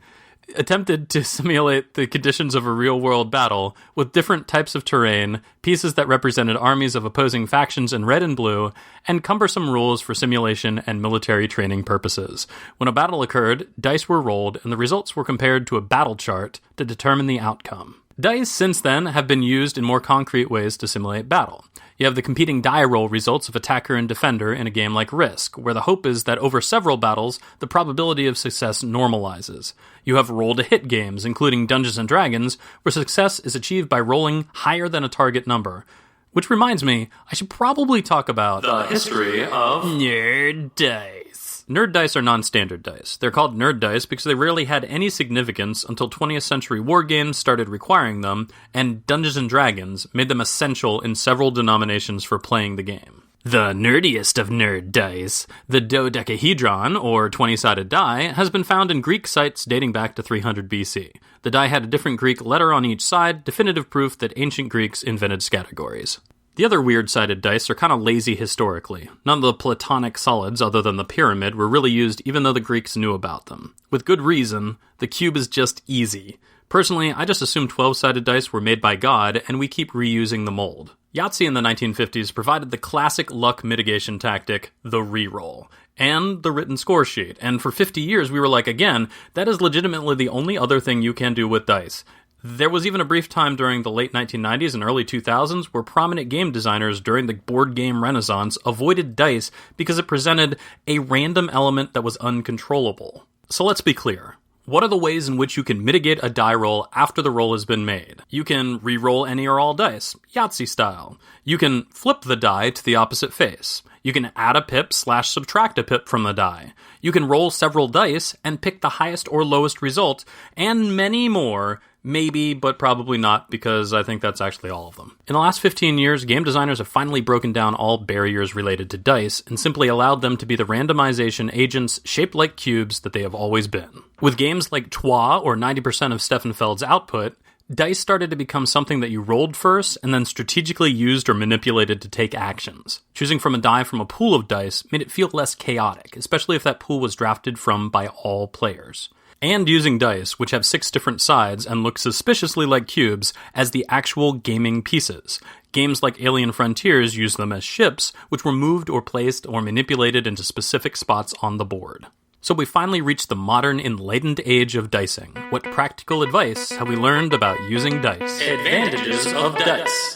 attempted to simulate the conditions of a real-world battle with different types of terrain, pieces that represented armies of opposing factions in red and blue, and cumbersome rules for simulation and military training purposes. When a battle occurred, dice were rolled, and the results were compared to a battle chart to determine the outcome. Dice, since then, have been used in more concrete ways to simulate battle. You have the competing die roll results of attacker and defender in a game like Risk, where the hope is that over several battles, the probability of success normalizes. You have roll-to-hit games, including Dungeons & Dragons, where success is achieved by rolling higher than a target number. Which reminds me, I should probably talk about the history of nerd dice. Nerd dice are non-standard dice. They're called nerd dice because they rarely had any significance until 20th century war games started requiring them, and Dungeons & Dragons made them essential in several denominations for playing the game. The nerdiest of nerd dice, the dodecahedron, or 20-sided die, has been found in Greek sites dating back to 300 BC. The die had a different Greek letter on each side, definitive proof that ancient Greeks invented categories. The other weird-sided dice are kind of lazy historically. None of the Platonic solids, other than the pyramid, were really used even though the Greeks knew about them. With good reason, the cube is just easy. Personally, I just assume 12-sided dice were made by God, and we keep reusing the mold. Yahtzee in the 1950s provided the classic luck mitigation tactic, the reroll, and the written score sheet, and for 50 years we were like, again, that is legitimately the only other thing you can do with dice. There was even a brief time during the late 1990s and early 2000s where prominent game designers during the board game renaissance avoided dice because it presented a random element that was uncontrollable. So let's be clear. What are the ways in which you can mitigate a die roll after the roll has been made? You can re-roll any or all dice, Yahtzee style. You can flip the die to the opposite face. You can add a pip/subtract a pip from the die. You can roll several dice and pick the highest or lowest result, and many more. Maybe, but probably not, because I think that's actually all of them. In the last 15 years, game designers have finally broken down all barriers related to dice and simply allowed them to be the randomization agents shaped like cubes that they have always been. With games like Trois or 90% of Steffenfeld's output, dice started to become something that you rolled first and then strategically used or manipulated to take actions. Choosing from a die from a pool of dice made it feel less chaotic, especially if that pool was drafted from by all players. And using dice, which have 6 different sides and look suspiciously like cubes, as the actual gaming pieces. Games like Alien Frontiers use them as ships, which were moved or placed or manipulated into specific spots on the board. So we finally reached the modern, enlightened age of dicing. What practical advice have we learned about using dice? Advantages of dice.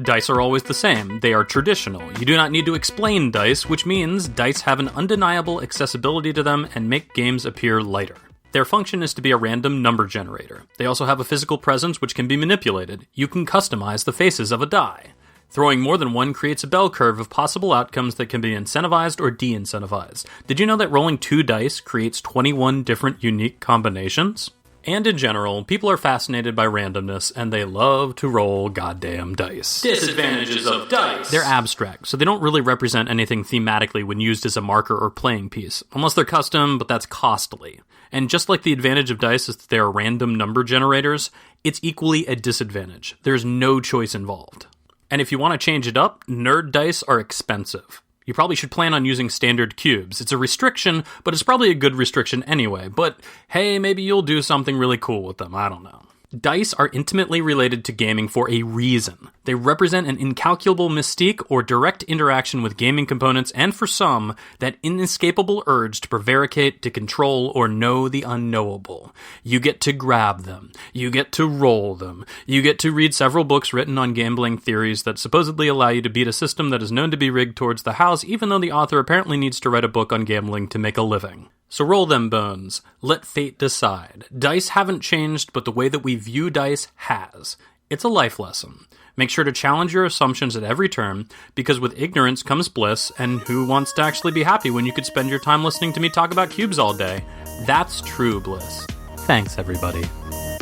Dice are always the same. They are traditional. You do not need to explain dice, which means dice have an undeniable accessibility to them and make games appear lighter. Their function is to be a random number generator. They also have a physical presence which can be manipulated. You can customize the faces of a die. Throwing more than one creates a bell curve of possible outcomes that can be incentivized or de-incentivized. Did you know that rolling 2 dice creates 21 different unique combinations? And in general, people are fascinated by randomness, and they love to roll goddamn dice. Disadvantages of dice. They're abstract, so they don't really represent anything thematically when used as a marker or playing piece, unless they're custom, but that's costly. And just like the advantage of dice is that they are random number generators, it's equally a disadvantage. There's no choice involved. And if you want to change it up, nerd dice are expensive. You probably should plan on using standard cubes. It's a restriction, but it's probably a good restriction anyway. But hey, maybe you'll do something really cool with them. I don't know. Dice are intimately related to gaming for a reason. They represent an incalculable mystique or direct interaction with gaming components, and for some, that inescapable urge to prevaricate, to control, or know the unknowable. You get to grab them. You get to roll them. You get to read several books written on gambling theories that supposedly allow you to beat a system that is known to be rigged towards the house, even though the author apparently needs to write a book on gambling to make a living. So roll them bones. Let fate decide. Dice haven't changed, but the way that we view dice has. It's a life lesson. Make sure to challenge your assumptions at every turn, because with ignorance comes bliss, and who wants to actually be happy when you could spend your time listening to me talk about cubes all day? That's true bliss. Thanks, everybody.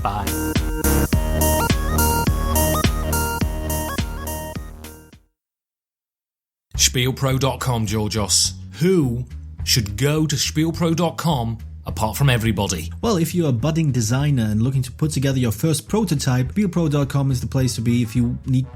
Bye. Spielpro.com, Georgios. Who should go to spielpro.com apart from everybody? Well, if you're a budding designer and looking to put together your first prototype, spielpro.com is the place to be if you need,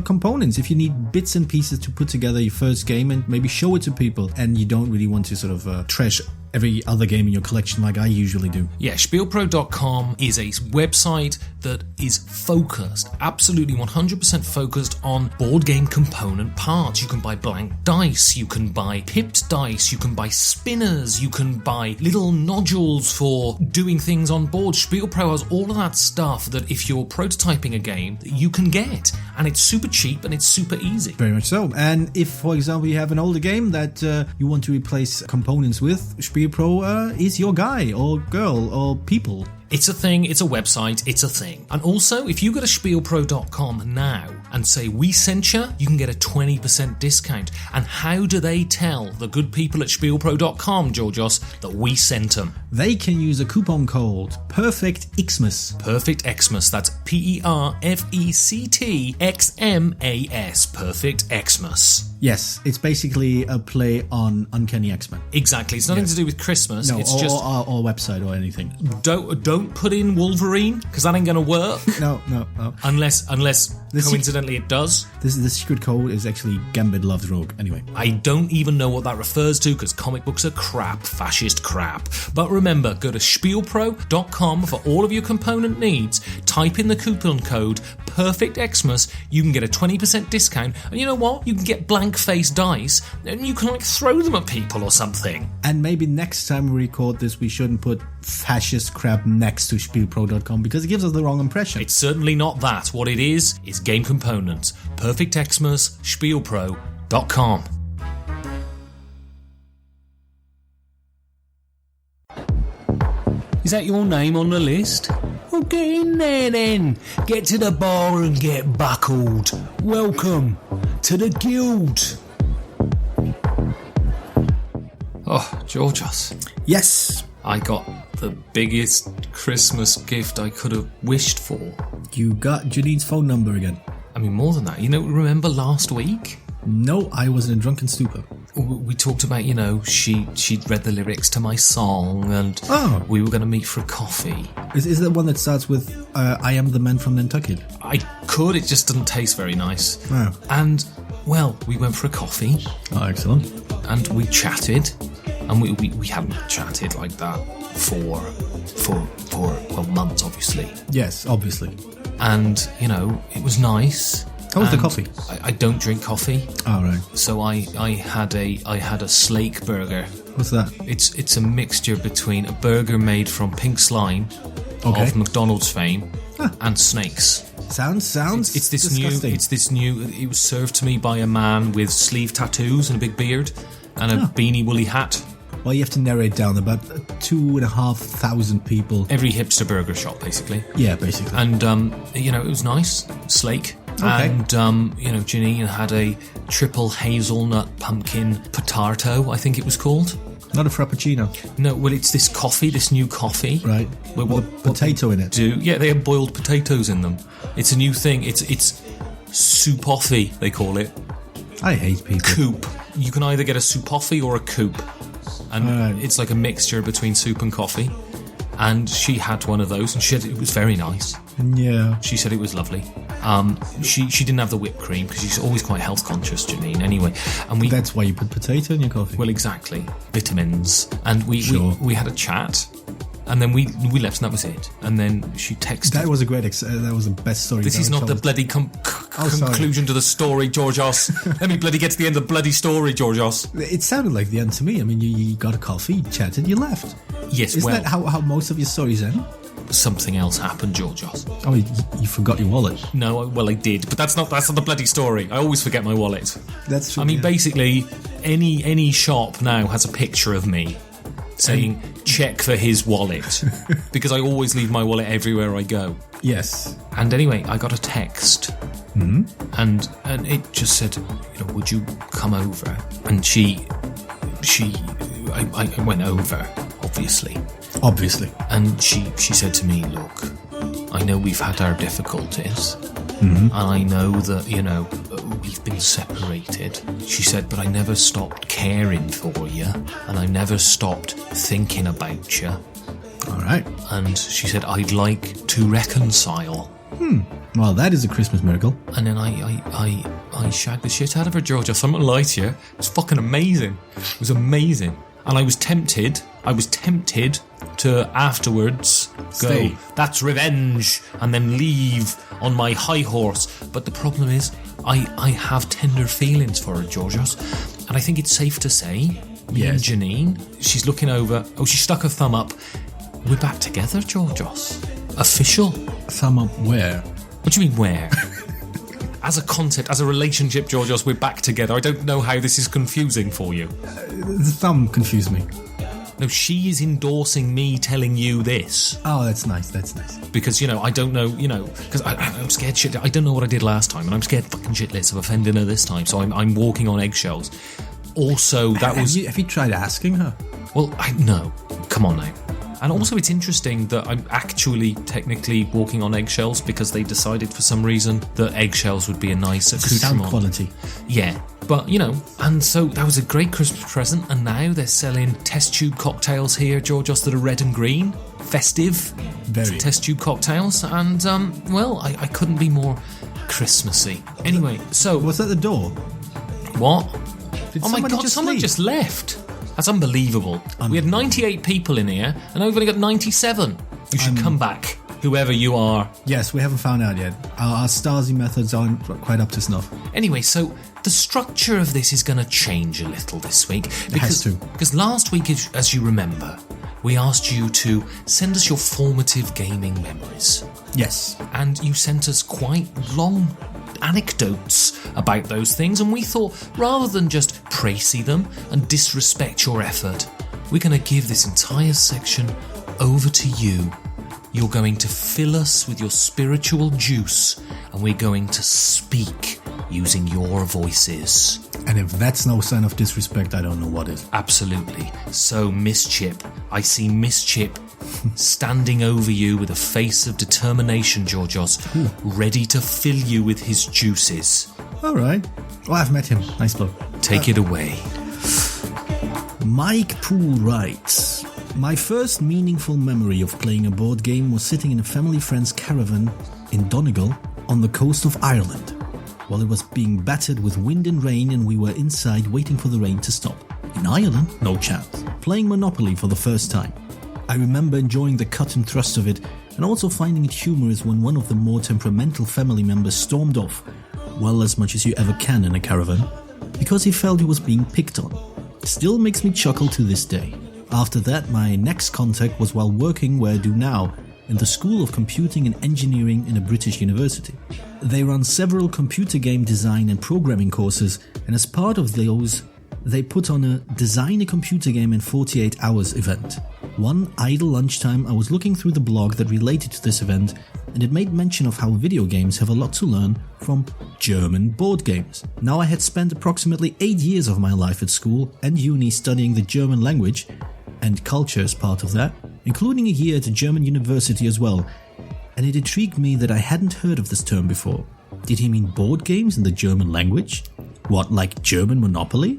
components, if you need bits and pieces to put together your first game and maybe show it to people, and you don't really want to sort of trash every other game in your collection like I usually do. Yeah, spielpro.com is a website that is focused, absolutely 100% focused on board game component parts. You can buy blank dice, you can buy pipped dice, you can buy spinners, you can buy little nodules for doing things on board. Spielpro has all of that stuff that if you're prototyping a game, you can get. And it's super cheap and it's super easy. Very much so. And if, for example, you have an older game that you want to replace components with, Spielpro is your guy or girl or people. It's a thing, it's a website, it's a thing. And also, if you go to spielpro.com now and say we sent you can get a 20% discount. And how do they tell the good people at spielpro.com, Georgios, that we sent them? They can use a coupon code PERFECTXMAS. Perfect Xmas, that's PERFECTXMAS, Perfect Xmas. Yes, it's basically a play on Uncanny X-Men. Exactly, it's nothing to do with Christmas. No, it's or, just or website or anything. Don't put in Wolverine, because that ain't gonna work. No. Unless coincidentally it does. The secret code is actually Gambit loves Rogue. Anyway, I don't even know what that refers to, because comic books are crap, fascist crap. But remember, go to spielpro.com for all of your component needs. Type in the coupon code PERFECTXMAS. You can get a 20% discount, and you know what? You can get blank-faced dice, and you can throw them at people or something. And maybe next time we record this, we shouldn't put fascist crap next to spielpro.com, because it gives us the wrong impression. It's certainly not that. What it is game components. PERFECTXMAS, spielpro.com. Is that your name on the list? Well, get in there then. Get to the bar and get buckled. Welcome to the guild. Oh, Georgios. Yes. I got the biggest Christmas gift I could have wished for. You got Janine's phone number again. I mean, more than that. Remember last week? No, I was in a drunken stupor. We talked about, she'd read the lyrics to my song, and we were going to meet for a coffee. Is that one that starts with, I am the man from Nantucket? I could, it just doesn't taste very nice. Oh. And, well, we went for a coffee. Oh, excellent. And we chatted, and we hadn't chatted like that for months, obviously. Yes, obviously. And, it was nice. How was the coffee? I don't drink coffee. Oh, right. So I had a slake burger. What's that? It's a mixture between a burger made from pink slime of McDonald's fame and snakes. Sounds it's this disgusting. It was served to me by a man with sleeve tattoos and a big beard and a beanie woolly hat. Well, you have to narrow it down. About 2,500 people. Every hipster burger shop, basically. Yeah, basically. And it was nice, slake. Okay. And, Janine had a triple hazelnut pumpkin potato, I think it was called. Not a frappuccino. No, well, it's this coffee, this new coffee. Right. With potato in it. They have boiled potatoes in them. It's a new thing. It's soup-offy, they call it. I hate people. Coupe. You can either get a soup-offy or a coupe. And it's like a mixture between soup and coffee. And she had one of those, and it was very nice. Yeah. She said it was lovely. She didn't have the whipped cream because she's always quite health conscious, Janine. Anyway, and that's why you put potato in your coffee. Well, exactly, vitamins. And we had a chat, and then we left, and that was it. And then she texted. That was a great. That was the best story. This is not the bloody conclusion to the story, Georgios. Let me bloody get to the end of the bloody story, Georgios. It sounded like the end to me. I mean, you got a coffee, chatted, you left. Yes. Isn't that how most of your stories end? Something else happened, Georgios. Oh, you forgot your wallet. No, well, I did, but that's not the bloody story. I always forget my wallet. That's true. I mean, basically, any shop now has a picture of me saying, check for his wallet, because I always leave my wallet everywhere I go. Yes. And anyway, I got a text, and it just said, would you come over? And I went over, obviously. And she said to me, look, I know we've had our difficulties, and I know that, we've been separated. She said, but I never stopped caring for you, and I never stopped thinking about you. All right. And she said, I'd like to reconcile. Well, that is a Christmas miracle. And then I shagged the shit out of her, Georgia. I'm not gonna lie to you. It was fucking amazing. It was amazing. And I was tempted to afterwards Stay. go, that's revenge, and then leave on my high horse. But the problem is, I have tender feelings for her, Georgios. And I think it's safe to say, me and Janine, she's looking over, she stuck her thumb up. We're back together, Georgios. Official. Thumb up where? What do you mean where? As a concept, as a relationship, Georgios, we're back together. I don't know how this is confusing for you. The thumb confused me. No, she is endorsing me telling you this. Oh, that's nice. Because, I don't know, because I'm scared shit. I don't know what I did last time, and I'm scared fucking shitless of offending her this time, so I'm walking on eggshells. Also, that was... Have you tried asking her? Well, no. Come on now. And also, it's interesting that I'm actually technically walking on eggshells because they decided for some reason that eggshells would be a nice accoutrement. Sound quality. Yeah. But, and so that was a great Christmas present, and now they're selling test tube cocktails here, Georgios, that are red and green. Festive. Very. Test tube cocktails. And, I couldn't be more Christmassy. Anyway, so... Was that the door? What? Oh my God, someone just left. That's unbelievable. We had 98 people in here, and I've only got 97. You should come back, whoever you are. Yes, we haven't found out yet. Our Stasi methods aren't quite up to snuff. Anyway, so the structure of this is going to change a little this week. It has to. Because last week, as you remember, we asked you to send us your formative gaming memories. Yes. And you sent us quite long anecdotes about those things, and we thought, rather than just praise them and disrespect your effort, we're going to give this entire section over to you. You're going to fill us with your spiritual juice, and we're going to speak using your voices. And if that's no sign of disrespect, I don't know what is. Absolutely. So, Miss Chip, I see Miss Chip standing over you with a face of determination, Georgios, ready to fill you with his juices. All right. Oh, I've met him. Nice bloke. Take it away. Mike Poole writes, my first meaningful memory of playing a board game was sitting in a family friend's caravan in Donegal on the coast of Ireland, while it was being battered with wind and rain and we were inside waiting for the rain to stop. In Ireland, no chance. Playing Monopoly for the first time. I remember enjoying the cut and thrust of it, and also finding it humorous when one of the more temperamental family members stormed off, well, as much as you ever can in a caravan, because he felt he was being picked on. Still makes me chuckle to this day. After that, my next contact was while working where I do now, in the School of Computing and Engineering in a British university. They run several computer game design and programming courses, and as part of those, they put on a Design a Computer Game in 48 Hours event. One idle lunchtime, I was looking through the blog that related to this event, and it made mention of how video games have a lot to learn from German board games. Now, I had spent approximately 8 years of my life at school and uni studying the German language, and culture as part of that, including a year at a German university as well, and it intrigued me that I hadn't heard of this term before. Did he mean board games in the German language? What, like German Monopoly?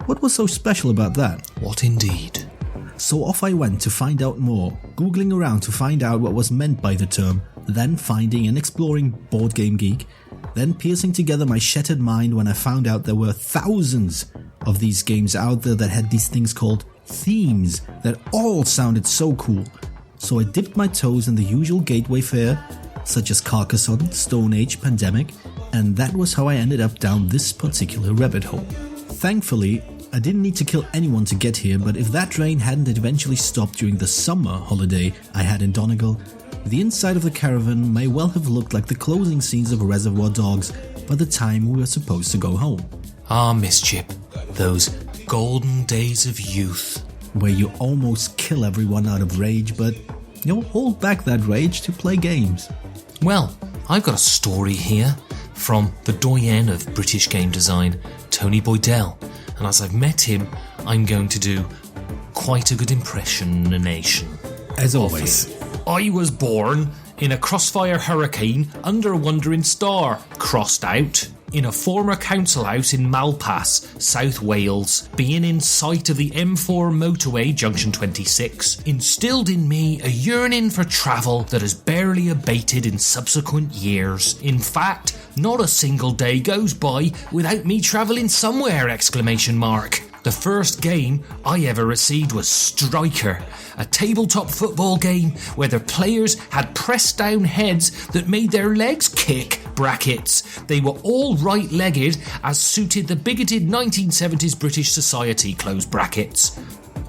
What was so special about that? What indeed? So off I went to find out more, googling around to find out what was meant by the term, then finding and exploring Board Game Geek, then piecing together my shattered mind when I found out there were thousands of these games out there that had these things called themes that all sounded so cool. So I dipped my toes in the usual gateway fare, such as Carcassonne, Stone Age, Pandemic, and that was how I ended up down this particular rabbit hole. Thankfully, I didn't need to kill anyone to get here, but if that rain hadn't eventually stopped during the summer holiday I had in Donegal, the inside of the caravan may well have looked like the closing scenes of Reservoir Dogs by the time we were supposed to go home. Ah, Miss Chip, those golden days of youth. Where you almost kill everyone out of rage, but you'll hold back that rage to play games. Well, I've got a story here from the doyen of British game design, Tony Boydell. And as I've met him, I'm going to do quite a good impersonation. As always. I was born in a crossfire hurricane under a wandering star, crossed out in a former council house in Malpass, South Wales. Being in sight of the M4 motorway, junction 26, instilled in me a yearning for travel that has barely abated in subsequent years. In fact, not a single day goes by without me travelling somewhere! ! The first game I ever received was Striker, a tabletop football game where the players had pressed down heads that made their legs kick, brackets. They were all right-legged as suited the bigoted 1970s British society, close brackets.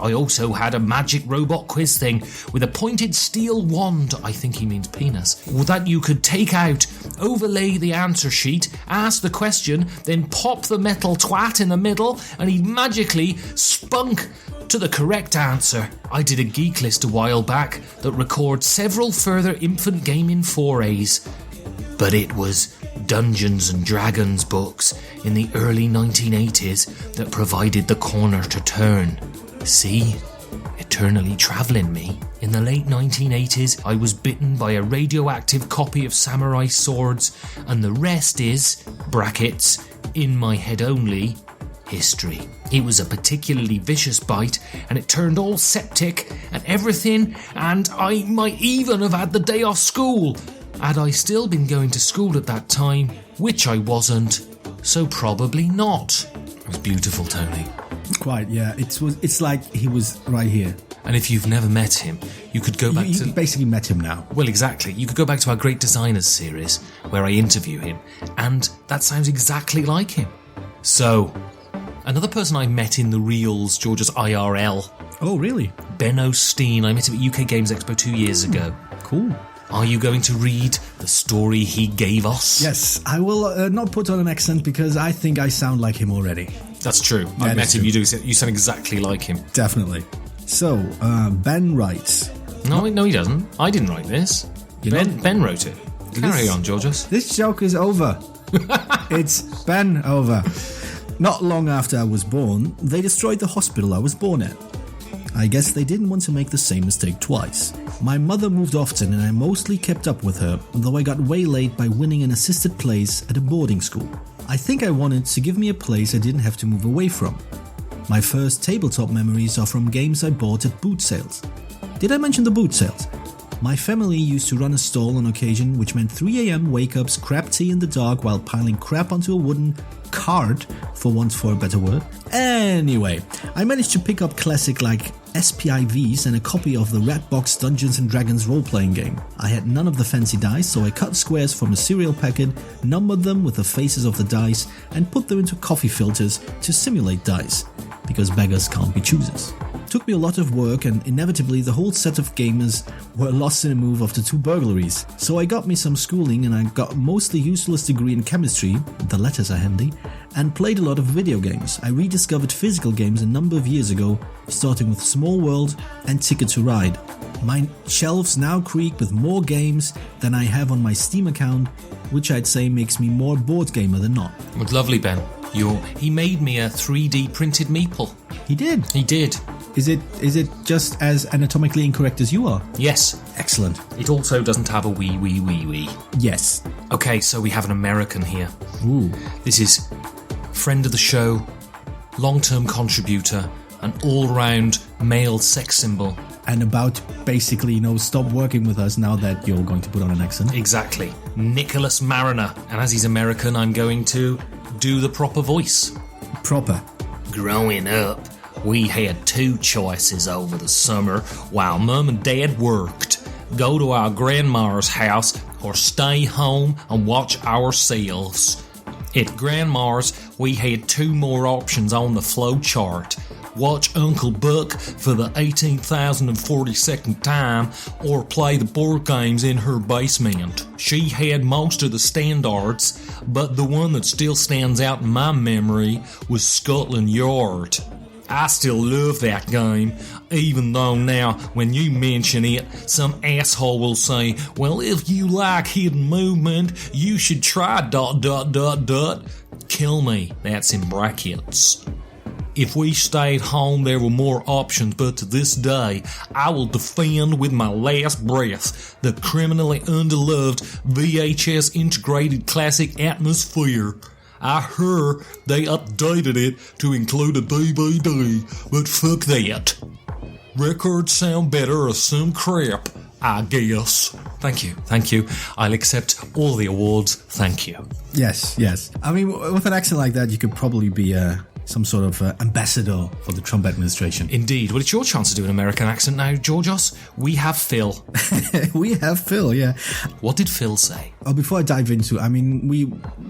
I also had a magic robot quiz thing with a pointed steel wand, I think he means penis, that you could take out, overlay the answer sheet, ask the question, then pop the metal twat in the middle, and he'd magically spunk to the correct answer. I did a geek list a while back that records several further infant gaming forays, but it was Dungeons and Dragons books in the early 1980s that provided the corner to turn. See? Eternally travelling me. In the late 1980s, I was bitten by a radioactive copy of Samurai Swords, and the rest is, brackets, in my head only, history. It was a particularly vicious bite, and it turned all septic and everything, and I might even have had the day off school. Had I still been going to school at that time, which I wasn't, so probably not. It was beautiful, Tony. Quite, yeah. It's like he was right here. And if you've never met him, you could go back to... You basically met him now. Well, exactly. You could go back to our Great Designers series, where I interview him, and that sounds exactly like him. So, another person I met in the reals, George's IRL. Oh, really? Ben O'Steen. I met him at UK Games Expo 2 years ago. Cool. Are you going to read the story he gave us? Yes, I will not put on an accent because I think I sound like him already. That's true. I met him. True. You sound exactly like him. Definitely. So, Ben writes. No, he doesn't. I didn't write this. Ben wrote it. Carry on, Georgios. This joke is over. It's Ben over. Not long after I was born, they destroyed the hospital I was born at. I guess they didn't want to make the same mistake twice. My mother moved often and I mostly kept up with her, though I got waylaid by winning an assisted place at a boarding school. I think I wanted to give me a place I didn't have to move away from. My first tabletop memories are from games I bought at boot sales. Did I mention the boot sales? My family used to run a stall on occasion, which meant 3 a.m. wake-ups, crap tea in the dark while piling crap onto a wooden cart, for a better word. Anyway, I managed to pick up classic like SPIVs and a copy of the Red Box Dungeons and Dragons role-playing game. I had none of the fancy dice, so I cut squares from a cereal packet, numbered them with the faces of the dice, and put them into coffee filters to simulate dice, because beggars can't be choosers. Took me a lot of work, and inevitably the whole set of gamers were lost in a move after 2 burglaries. So I got me some schooling and I got a mostly useless degree in chemistry, the letters are handy, and played a lot of video games. I rediscovered physical games a number of years ago, starting with Small World and Ticket to Ride. My shelves now creak with more games than I have on my Steam account, which I'd say makes me more board gamer than not. It's lovely, Ben. He made me a 3D printed meeple. He did? He did. Is it just as anatomically incorrect as you are? Yes. Excellent. It also doesn't have a wee. Yes. Okay, so we have an American here. Ooh. This is friend of the show, long-term contributor, an all-round male sex symbol. And about basically, stop working with us now that you're going to put on an accent. Exactly. Nicholas Mariner. And as he's American, I'm going to do the proper voice. Proper. Growing up, we had 2 choices over the summer while Mum and Dad worked. Go to our grandma's house or stay home and watch ourselves. At Grandma's, we had 2 more options on the flow chart. Watch Uncle Buck for the 18,042nd time or play the board games in her basement. She had most of the standards, but the one that still stands out in my memory was Scotland Yard. I still love that game, even though now when you mention it, some asshole will say, well, if you like hidden movement, you should try ... Kill me, that's in brackets. If we stayed home, there were more options, but to this day, I will defend with my last breath the criminally underloved VHS integrated classic Atmosphere. I heard they updated it to include a DVD, but fuck that. Records sound better as some crap, I guess. Thank you. I'll accept all the awards, thank you. Yes. I mean, with an accent like that, you could probably be some sort of ambassador for the Trump administration. Indeed. Well, it's your chance to do an American accent now, Georgios. We have Phil. We have Phil, yeah. What did Phil say? Before I dive into,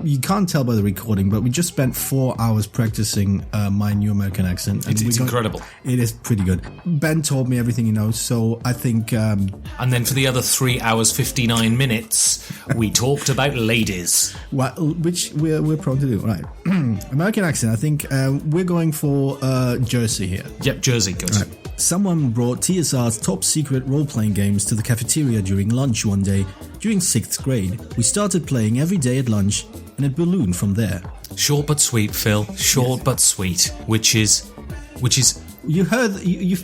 you can't tell by the recording, but we just spent 4 hours practicing my new American accent. And it's incredible. It is pretty good. Ben told me everything he knows, so I think... and then for the other 3 hours, 59 minutes, we talked about ladies. Which we're prone to do. Right. American accent, I think we're going for Jersey here. Yep, Jersey, good. Right. Someone brought TSR's top secret role-playing games to the cafeteria during lunch one day during 6th grade. We started playing every day at lunch, and it ballooned from there. Short but sweet, Phil. Short but sweet. Which is. You've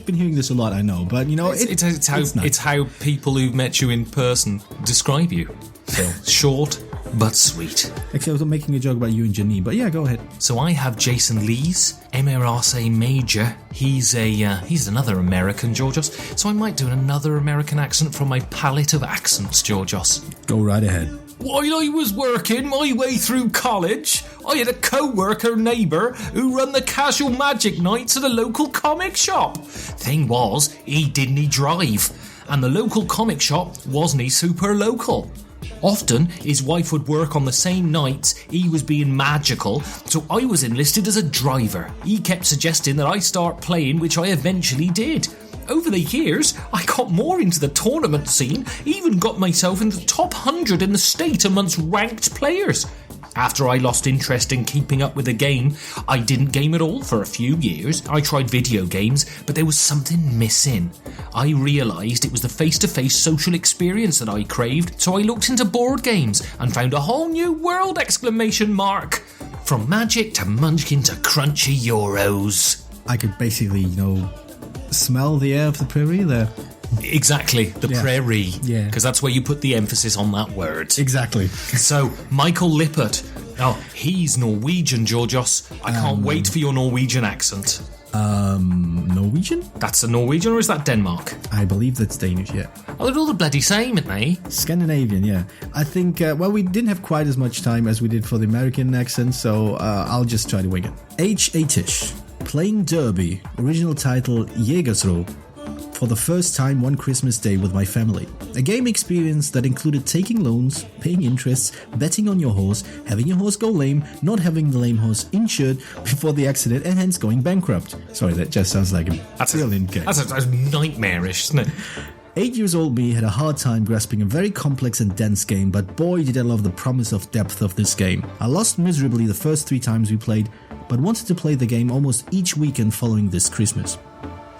been hearing this a lot, I know, but it's how people who've met you in person describe you, Phil. Short but sweet. Actually, I was making a joke about you and Janine, but yeah, go ahead. So I have Jason Lees, MRSA Major. He's another American, Georgios. So I might do another American accent from my palette of accents, Georgios. Go right ahead. While I was working my way through college, I had a co-worker neighbour who run the casual magic nights at a local comic shop. Thing was, he didn't drive, and the local comic shop wasn't super local. Often, his wife would work on the same nights he was being magical, so I was enlisted as a driver. He kept suggesting that I start playing, which I eventually did. Over the years, I got more into the tournament scene, even got myself in the top 100 in the state amongst ranked players. After I lost interest in keeping up with the game, I didn't game at all for a few years. I tried video games, but there was something missing. I realised it was the face-to-face social experience that I craved, so I looked into board games and found a whole new world! From Magic to Munchkin to Crunchy Euros. I could basically, smell the air of the prairie there. Exactly, the prairie. Yeah. Because that's where you put the emphasis on that word. Exactly. So, Michael Lippert. Oh, he's Norwegian, Georgios. I can't wait for your Norwegian accent. Norwegian? That's a Norwegian, or is that Denmark? I believe that's Danish, yeah. Oh, they're all the bloody same, aren't they? Scandinavian, yeah. I think, we didn't have quite as much time as we did for the American accent, so I'll just try to wing it. H.A.Tish. Playing Derby. Original title, Jägersro. For the first time one Christmas day with my family. A game experience that included taking loans, paying interests, betting on your horse, having your horse go lame, not having the lame horse insured before the accident, and hence going bankrupt. Sorry, that just sounds like a brilliant game. That's nightmarish, isn't it? 8 years old me had a hard time grasping a very complex and dense game, but boy did I love the promise of depth of this game. I lost miserably the first 3 times we played, but wanted to play the game almost each weekend following this Christmas.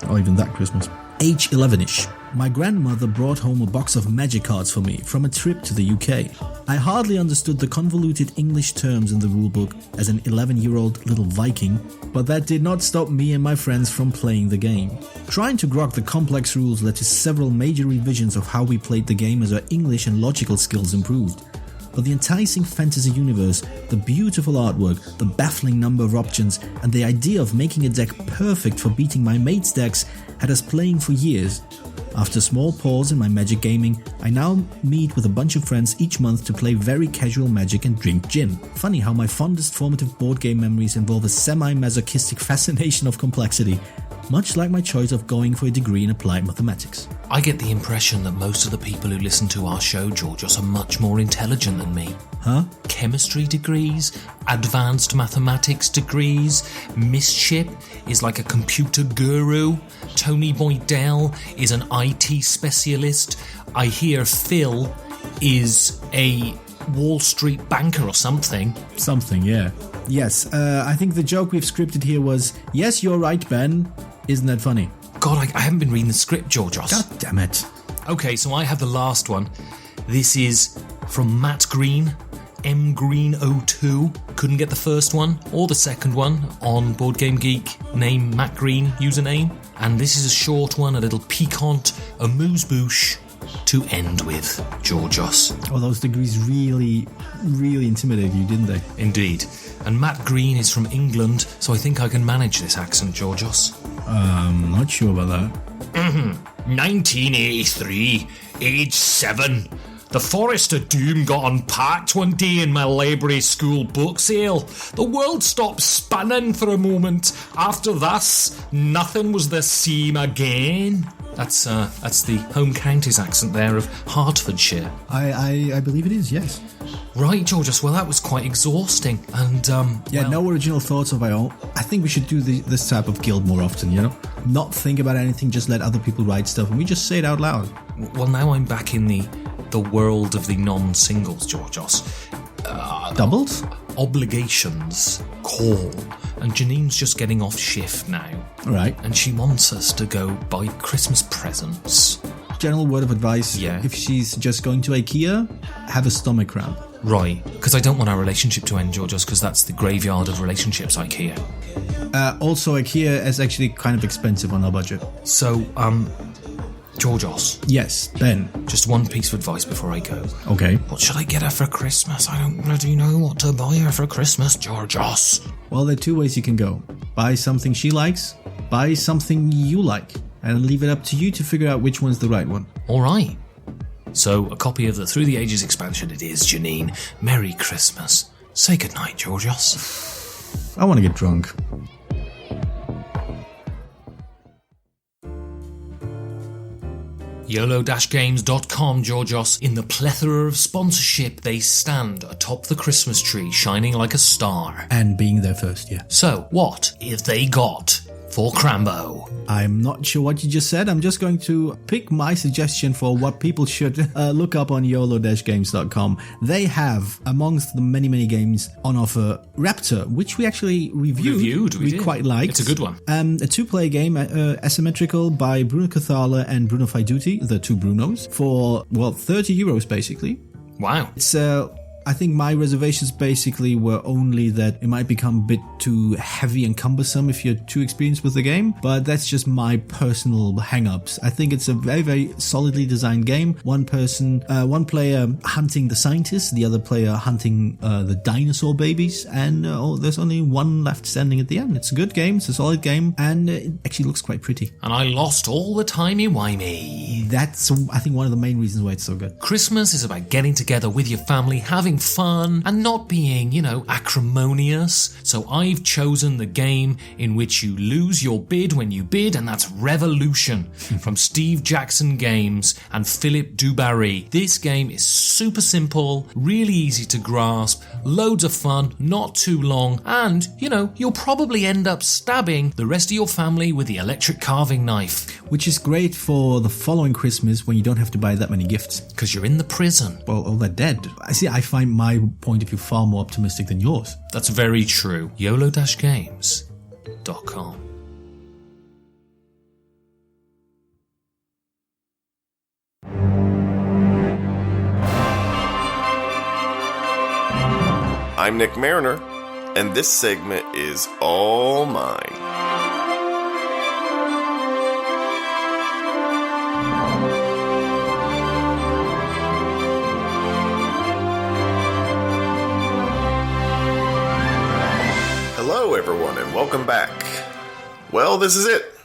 Or even that Christmas. Age 11-ish. My grandmother brought home a box of magic cards for me from a trip to the UK. I hardly understood the convoluted English terms in the rulebook as an 11-year-old little Viking, but that did not stop me and my friends from playing the game. Trying to grok the complex rules led to several major revisions of how we played the game as our English and logical skills improved. But the enticing fantasy universe, the beautiful artwork, the baffling number of options, and the idea of making a deck perfect for beating my mates' decks had us playing for years. After a small pause in my Magic gaming, I now meet with a bunch of friends each month to play very casual Magic and drink gin. Funny how my fondest formative board game memories involve a semi-masochistic fascination of complexity, much like my choice of going for a degree in applied mathematics. I get the impression that most of the people who listen to our show, Georgios, are much more intelligent than me. Huh? Chemistry degrees, advanced mathematics degrees, Miss Chip is like a computer guru, Tony Boydell is an IT specialist, I hear Phil is a Wall Street banker or something. Something, yeah. Yes, I think the joke we've scripted here was, yes, you're right, Ben. Isn't that funny? God, I haven't been reading the script, Georgios. God damn it. Okay, so I have the last one. This is from Matt Green, mgreen02. Couldn't get the first one or the second one on Board Game Geek. Name Matt Green, username. And this is a short one, a little piquant, a moose-boosh to end with, Georgios. Oh, those degrees really, really intimidated you, didn't they? Indeed. And Matt Green is from England, so I think I can manage this accent, Georgios. Not sure about that. 1983, age 7. The Forest of Doom got unpacked one day in my library school book sale. The world stopped spinning for a moment. After this, nothing was the same again. That's the home counties accent there of Hertfordshire. I believe it is, yes. Right, Georgios, well that was quite exhausting. And, no original thoughts of our own. I think we should do this type of guild more often, you know? Not think about anything, just let other people write stuff and we just say it out loud. Well, now I'm back in the world of the non-singles, Georgios. Doubles? Obligations call, and Janine's just getting off shift now. Right. And she wants us to go buy Christmas presents. General word of advice, if she's just going to IKEA, have a stomach cramp. Right, because I don't want our relationship to end, Georgios, because that's the graveyard of relationships, IKEA. Also, IKEA is actually kind of expensive on our budget. So, Georgios. Yes, Ben. Just one piece of advice before I go. Okay. What should I get her for Christmas? I don't bloody know what to buy her for Christmas, Georgios. Well, there are two ways you can go. Buy something she likes, buy something you like, and leave it up to you to figure out which one's the right one. All right. So, a copy of the Through the Ages expansion it is, Janine. Merry Christmas. Say goodnight, Georgios. I want to get drunk. YOLO-games.com, Georgios. In the plethora of sponsorship, they stand atop the Christmas tree, shining like a star. And being there first, yeah. So, what have they got for Crambo? I'm not sure what you just said. I'm just going to pick my suggestion for what people should look up on YOLO-games.com. They have, amongst the many, many games on offer, Raptor, which we actually reviewed. We quite liked. It's a good one. A two-player game, Asymmetrical, by Bruno Cathala and Bruno Faiduti, the two Brunos, for, well, €30 basically. Wow. It's I think my reservations basically were only that it might become a bit too heavy and cumbersome if you're too experienced with the game, but that's just my personal hang-ups. I think it's a very, very solidly designed game. One player hunting the scientists, the other player hunting the dinosaur babies, and there's only one left standing at the end. It's a good game, it's a solid game, and it actually looks quite pretty. And I lost all the timey-wimey. That's, I think, one of the main reasons why it's so good. Christmas is about getting together with your family, having fun, and not being, acrimonious. So I've chosen the game in which you lose your bid when you bid, and that's Revolution from Steve Jackson Games and Philip Dubarry. This game is super simple, really easy to grasp, loads of fun, not too long, and, you'll probably end up stabbing the rest of your family with the electric carving knife. Which is great for the following Christmas when you don't have to buy that many gifts. Because you're in the prison. Well, they're dead. I find my point of view far more optimistic than yours. That's very true. YOLO-games.com. I'm Nick Mariner, and this segment is all mine. Hello, everyone, and welcome back. Well, this is it.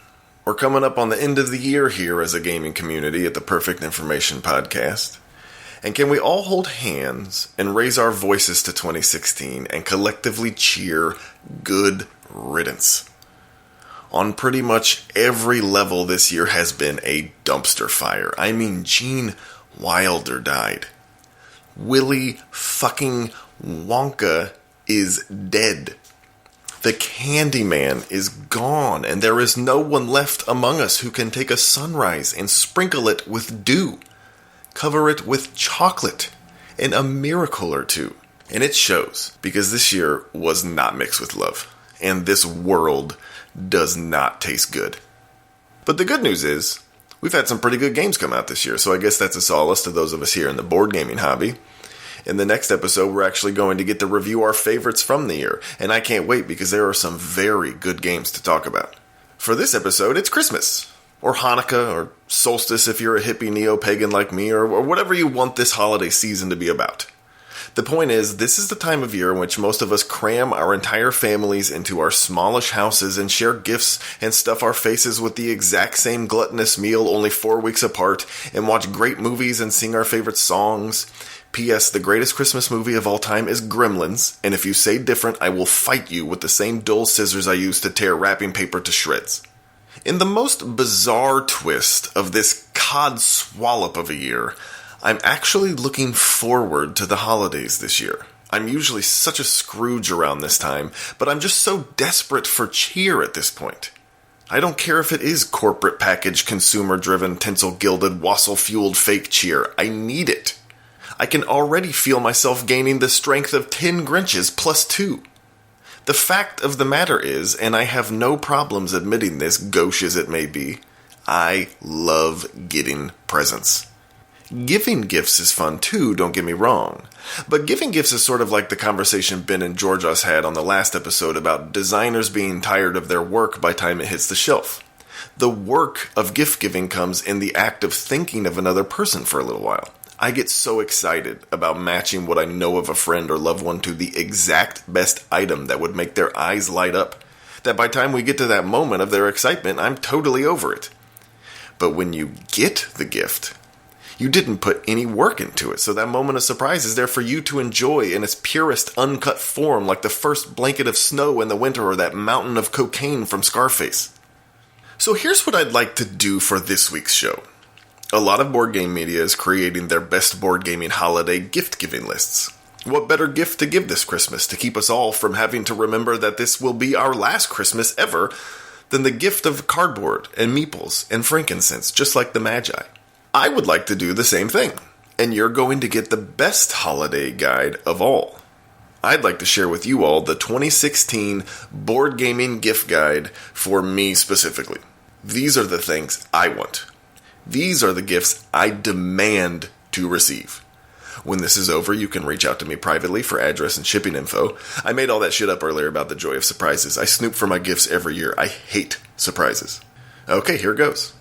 We're coming up on the end of the year here as a gaming community at the Perfect Information Podcast. And can we all hold hands and raise our voices to 2016 and collectively cheer good riddance? On pretty much every level, this year has been a dumpster fire. I mean, Gene Wilder died. Willy fucking Wonka is dead. The Candyman is gone, and there is no one left among us who can take a sunrise and sprinkle it with dew, cover it with chocolate, and a miracle or two. And it shows, because this year was not mixed with love, and this world does not taste good. But the good news is, we've had some pretty good games come out this year, so I guess that's a solace to those of us here in the board gaming hobby. In the next episode, we're actually going to get to review our favorites from the year, and I can't wait because there are some very good games to talk about. For this episode, it's Christmas, or Hanukkah, or solstice if you're a hippie neo-pagan like me, or whatever you want this holiday season to be about. The point is, this is the time of year in which most of us cram our entire families into our smallish houses and share gifts and stuff our faces with the exact same gluttonous meal only 4 weeks apart, and watch great movies and sing our favorite songs. P.S. The greatest Christmas movie of all time is Gremlins, and if you say different, I will fight you with the same dull scissors I use to tear wrapping paper to shreds. In the most bizarre twist of this cod swallop of a year, I'm actually looking forward to the holidays this year. I'm usually such a Scrooge around this time, but I'm just so desperate for cheer at this point. I don't care if it is corporate packaged, consumer-driven, tinsel-gilded, wassail-fueled fake cheer. I need it. I can already feel myself gaining the strength of 10 Grinches plus 2. The fact of the matter is, and I have no problems admitting this, gauche as it may be, I love getting presents. Giving gifts is fun too, don't get me wrong. But giving gifts is sort of like the conversation Ben and Georgios had on the last episode about designers being tired of their work by the time it hits the shelf. The work of gift giving comes in the act of thinking of another person for a little while. I get so excited about matching what I know of a friend or loved one to the exact best item that would make their eyes light up, that by the time we get to that moment of their excitement, I'm totally over it. But when you get the gift, you didn't put any work into it, so that moment of surprise is there for you to enjoy in its purest, uncut form, like the first blanket of snow in the winter or that mountain of cocaine from Scarface. So here's what I'd like to do for this week's show. A lot of board game media is creating their best board gaming holiday gift-giving lists. What better gift to give this Christmas to keep us all from having to remember that this will be our last Christmas ever than the gift of cardboard and meeples and frankincense, just like the Magi? I would like to do the same thing, and you're going to get the best holiday guide of all. I'd like to share with you all the 2016 Board Gaming Gift Guide for me specifically. These are the things I want. These are the gifts I demand to receive. When this is over, you can reach out to me privately for address and shipping info. I made all that shit up earlier about the joy of surprises. I snoop for my gifts every year. I hate surprises. Okay, here goes.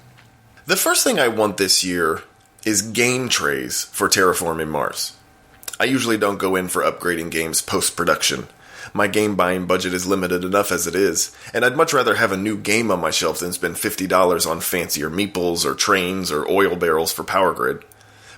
The first thing I want this year is game trays for Terraforming Mars. I usually don't go in for upgrading games post-production. My game buying budget is limited enough as it is, and I'd much rather have a new game on my shelf than spend $50 on fancier meeples or trains or oil barrels for Power Grid.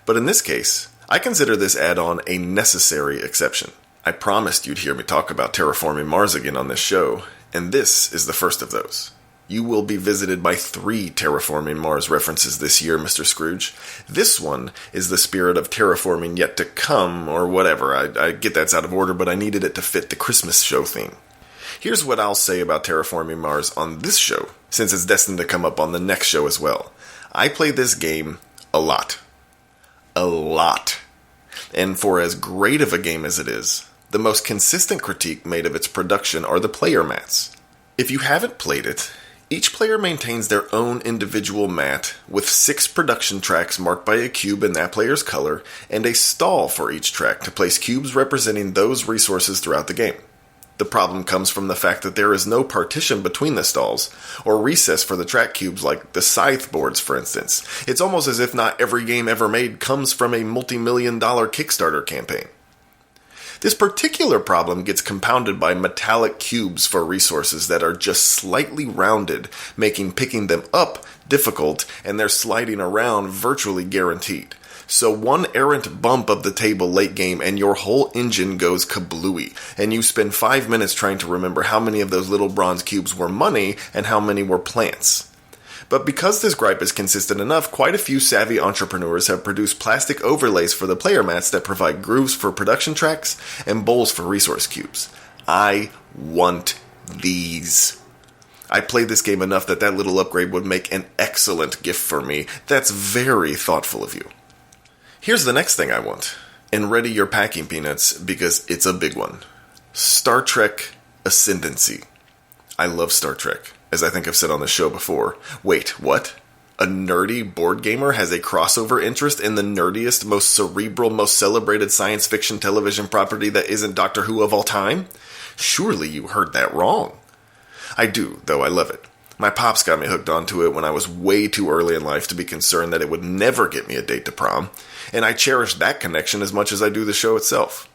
But in this case, I consider this add-on a necessary exception. I promised you'd hear me talk about Terraforming Mars again on this show, and this is the first of those. You will be visited by 3 Terraforming Mars references this year, Mr. Scrooge. This one is the spirit of terraforming yet to come, or whatever. I get that's out of order, but I needed it to fit the Christmas show theme. Here's what I'll say about Terraforming Mars on this show, since it's destined to come up on the next show as well. I play this game a lot. A lot. And for as great of a game as it is, the most consistent critique made of its production are the player mats. If you haven't played it, each player maintains their own individual mat with 6 production tracks marked by a cube in that player's color and a stall for each track to place cubes representing those resources throughout the game. The problem comes from the fact that there is no partition between the stalls or recess for the track cubes like the scythe boards, for instance. It's almost as if not every game ever made comes from a multi-million-dollar Kickstarter campaign. This particular problem gets compounded by metallic cubes for resources that are just slightly rounded, making picking them up difficult and their sliding around virtually guaranteed. So one errant bump of the table late game and your whole engine goes kablooey, and you spend 5 minutes trying to remember how many of those little bronze cubes were money and how many were plants. But because this gripe is consistent enough, quite a few savvy entrepreneurs have produced plastic overlays for the player mats that provide grooves for production tracks and bowls for resource cubes. I want these. I played this game enough that little upgrade would make an excellent gift for me. That's very thoughtful of you. Here's the next thing I want. And ready your packing peanuts, because it's a big one. Star Trek Ascendancy. I love Star Trek, as I think I've said on the show before. Wait, what? A nerdy board gamer has a crossover interest in the nerdiest, most cerebral, most celebrated science fiction television property that isn't Doctor Who of all time? Surely you heard that wrong. I do, though I love it. My pops got me hooked onto it when I was way too early in life to be concerned that it would never get me a date to prom, and I cherish that connection as much as I do the show itself.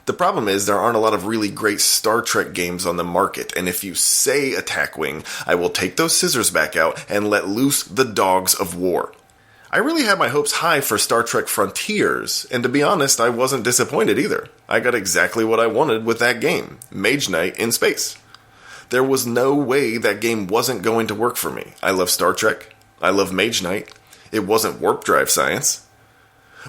The problem is there aren't a lot of really great Star Trek games on the market, and if you say Attack Wing, I will take those scissors back out and let loose the dogs of war. I really had my hopes high for Star Trek Frontiers, and to be honest, I wasn't disappointed either. I got exactly what I wanted with that game, Mage Knight in space. There was no way that game wasn't going to work for me. I love Star Trek. I love Mage Knight. It wasn't warp drive science.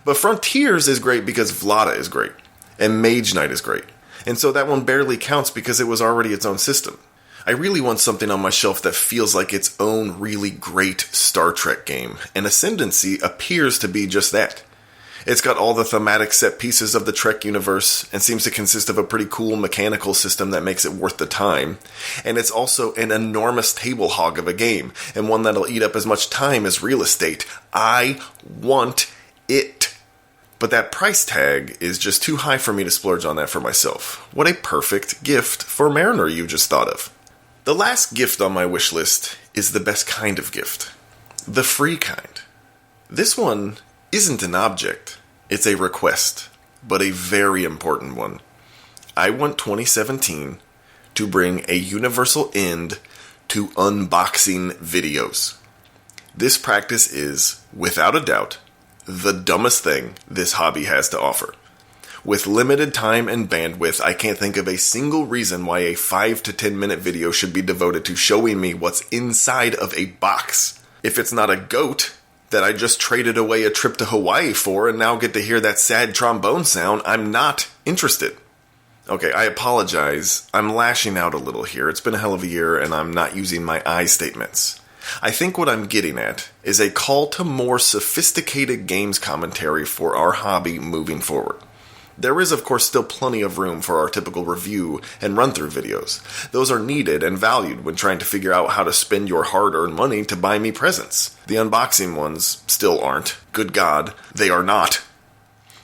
But Frontiers is great because Vlada is great. And Mage Knight is great. And so that one barely counts because it was already its own system. I really want something on my shelf that feels like its own really great Star Trek game. And Ascendancy appears to be just that. It's got all the thematic set pieces of the Trek universe and seems to consist of a pretty cool mechanical system that makes it worth the time. And it's also an enormous table hog of a game, and one that'll eat up as much time as real estate. I want it. But that price tag is just too high for me to splurge on that for myself. What a perfect gift for Mariner you just thought of. The last gift on my wish list is the best kind of gift. The free kind. This one isn't an object, it's a request, but a very important one. I want 2017 to bring a universal end to unboxing videos. This practice is, without a doubt, the dumbest thing this hobby has to offer. With limited time and bandwidth, I can't think of a single reason why a 5 to 10 minute video should be devoted to showing me what's inside of a box. If it's not a goat that I just traded away a trip to Hawaii for and now get to hear that sad trombone sound, I'm not interested. Okay, I apologize. I'm lashing out a little here. It's been a hell of a year and I'm not using my I statements. I think what I'm getting at is a call to more sophisticated games commentary for our hobby moving forward. There is, of course, still plenty of room for our typical review and run-through videos. Those are needed and valued when trying to figure out how to spend your hard-earned money to buy me presents. The unboxing ones still aren't. Good God, they are not.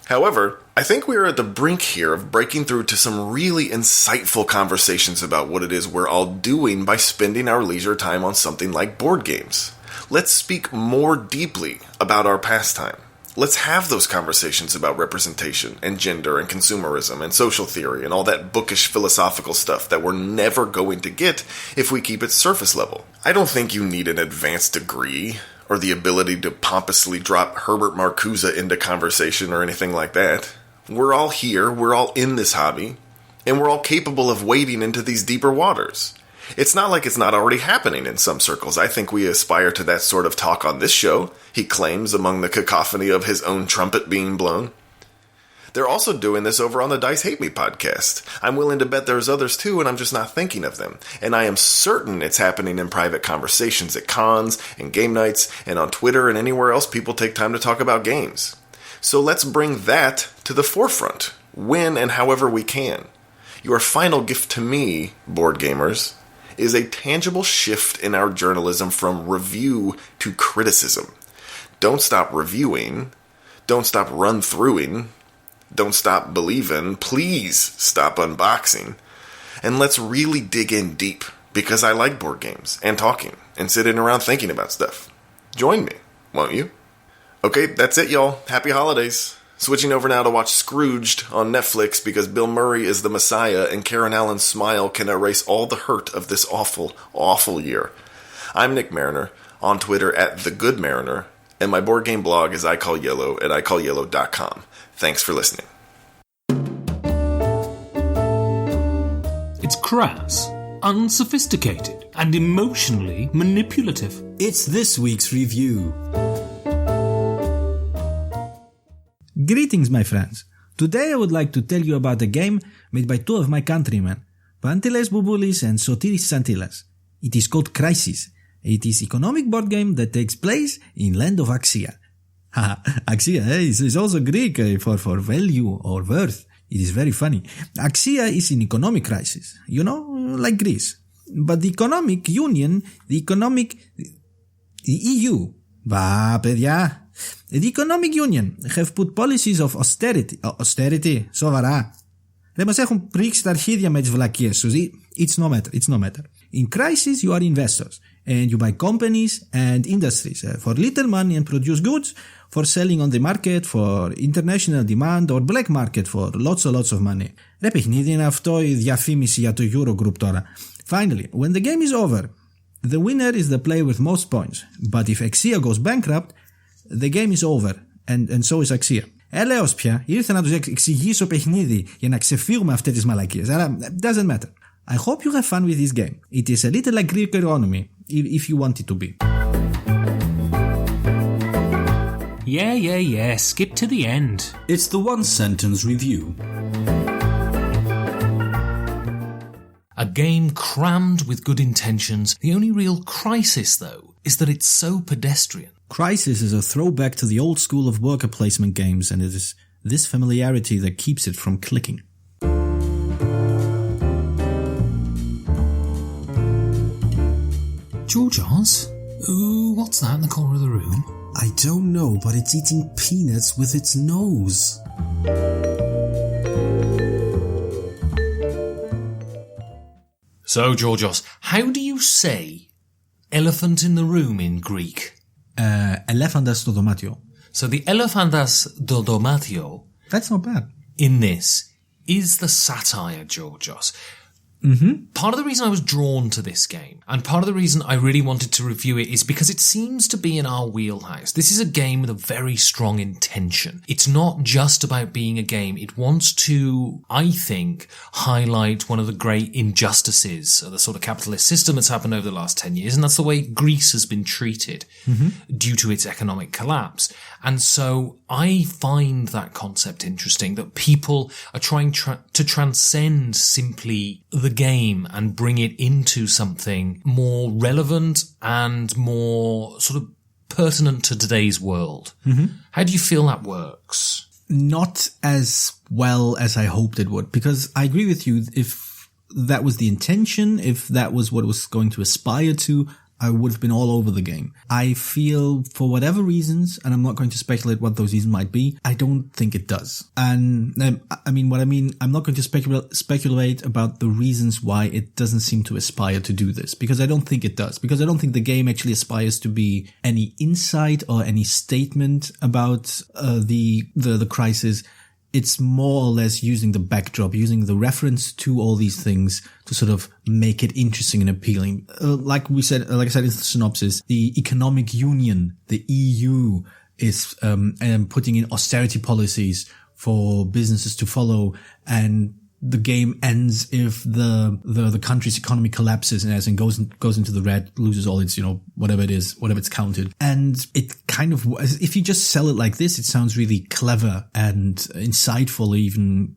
However, I think we are at the brink here of breaking through to some really insightful conversations about what it is we're all doing by spending our leisure time on something like board games. Let's speak more deeply about our pastime. Let's have those conversations about representation and gender and consumerism and social theory and all that bookish philosophical stuff that we're never going to get if we keep it surface level. I don't think you need an advanced degree or the ability to pompously drop Herbert Marcuse into conversation or anything like that. We're all here, we're all in this hobby, and we're all capable of wading into these deeper waters. It's not like it's not already happening in some circles. I think we aspire to that sort of talk on this show, he claims among the cacophony of his own trumpet being blown. They're also doing this over on the Dice Hate Me podcast. I'm willing to bet there's others too, and I'm just not thinking of them. And I am certain it's happening in private conversations at cons and game nights and on Twitter and anywhere else people take time to talk about games. So let's bring that to the forefront, when and however we can. Your final gift to me, board gamers, is a tangible shift in our journalism from review to criticism. Don't stop reviewing. Don't stop run-throughing. Don't stop believing. Please stop unboxing. And let's really dig in deep, because I like board games and talking and sitting around thinking about stuff. Join me, won't you? Okay, that's it, y'all. Happy holidays. Switching over now to watch Scrooged on Netflix because Bill Murray is the Messiah and Karen Allen's smile can erase all the hurt of this awful, awful year. I'm Nick Mariner, on Twitter at TheGoodMariner, and my board game blog is iCallYellow at iCallYellow.com. Thanks for listening. It's crass, unsophisticated, and emotionally manipulative. It's this week's review. Greetings, my friends. Today I would like to tell you about a game made by two of my countrymen, Panteles Bouboulis and Sotiris Santilas. It is called Crisis. It is an economic board game that takes place in land of Axia. Axia is also Greek for value or worth. It is very funny. Axia is in economic crisis, like Greece. But the economic union, the EU, the economic union have put policies of austerity, σοβαρά. Δεν μας έχουν πρίξει τα αρχίδια με τις βλακίες σου. It's no matter. In crisis you are investors and you buy companies and industries for little money and produce goods for selling on the market for international demand or black market for lots of money. Ρε παιχνίδι είναι αυτό η διαφήμιση για το Eurogroup τώρα. Finally, when the game is over, the winner is the player with most points. But if Axia goes bankrupt, the game is over, and so is Axia. Έλεος πια, ήρθα να τους εξηγήσω παιχνίδι για να ξεφύγουμε αυτές τις μαλακίες, αλλά doesn't matter. I hope you have fun with this game. It is a little like Greek economy, if you want it to be. Yeah, skip to the end. It's the one-sentence review. A game crammed with good intentions. The only real crisis, though, is that it's so pedestrian. Crisis is a throwback to the old school of worker placement games, and it is this familiarity that keeps it from clicking. Georgios? Ooh, what's that in the corner of the room? I don't know, but it's eating peanuts with its nose. So, Georgios, how do you say elephant in the room in Greek? Elephantas στο δωμάτιο. So the elephantas do domatio. That's not bad. In this is the satire, Georgios. Mm-hmm. Part of the reason I was drawn to this game, and part of the reason I really wanted to review it, is because it seems to be in our wheelhouse. This is a game with a very strong intention. It's not just about being a game. It wants to, I think, highlight one of the great injustices of the sort of capitalist system that's happened over the last 10 years, and that's the way Greece has been treated due to its economic collapse. And so I find that concept interesting, that people are trying to transcend simply the game and bring it into something more relevant and more sort of pertinent to today's world. How do you feel that works? Not as well as I hoped it would, because I agree with you. If that was the intention, if that was what it was going to aspire to, I would have been all over the game. I feel, for whatever reasons, and I'm not going to speculate what those reasons might be, I don't think it does. And I'm not going to speculate about the reasons why it doesn't seem to aspire to do this, because I don't think it does. Because I don't think the game actually aspires to be any insight or any statement about the crisis. It's more or less using the backdrop, using the reference to all these things to sort of make it interesting and appealing. Like I said in the synopsis, the economic union, the EU, is putting in austerity policies for businesses to follow, and the game ends if the country's economy collapses and goes into the red, loses all its, whatever it's counted. And it kind of, if you just sell it like this, it sounds really clever and insightful, even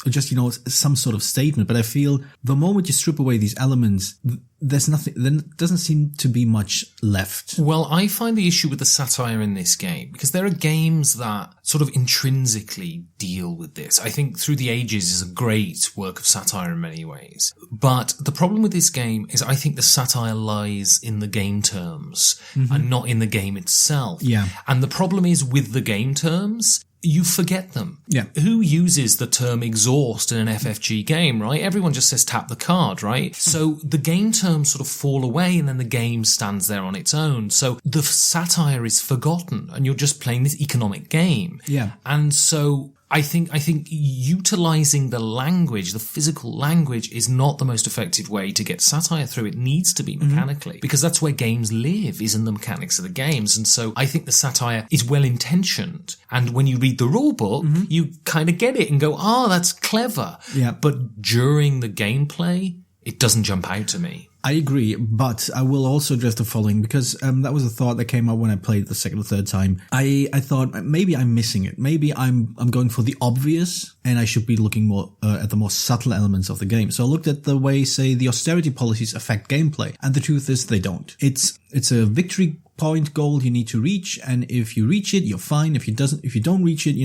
just, some sort of statement. But I feel the moment you strip away these elements, there's nothing, then doesn't seem to be much left. Well, I find the issue with the satire in this game, because there are games that sort of intrinsically deal with this. I think Through the Ages is a great work of satire in many ways. But the problem with this game is I think the satire lies in the game terms and not in the game itself. Yeah. And the problem is with the game terms, you forget them. Yeah. Who uses the term exhaust in an FFG game, right? Everyone just says tap the card, right? So the game terms sort of fall away and then the game stands there on its own. So the satire is forgotten and you're just playing this economic game. Yeah. And so I think utilizing the language, the physical language, is not the most effective way to get satire through. It needs to be mechanically, because that's where games live, is in the mechanics of the games. And so I think the satire is well intentioned. And when you read the rule book, you kind of get it and go, that's clever. Yeah. But during the gameplay, it doesn't jump out to me. I agree, but I will also address the following, because that was a thought that came up when I played the second or third time. I thought maybe I'm missing it. Maybe I'm going for the obvious, and I should be looking more at the more subtle elements of the game. So I looked at the way, say, the austerity policies affect gameplay, and the truth is they don't. It's a victory point goal you need to reach, and if you reach it, you're fine. If you don't reach it,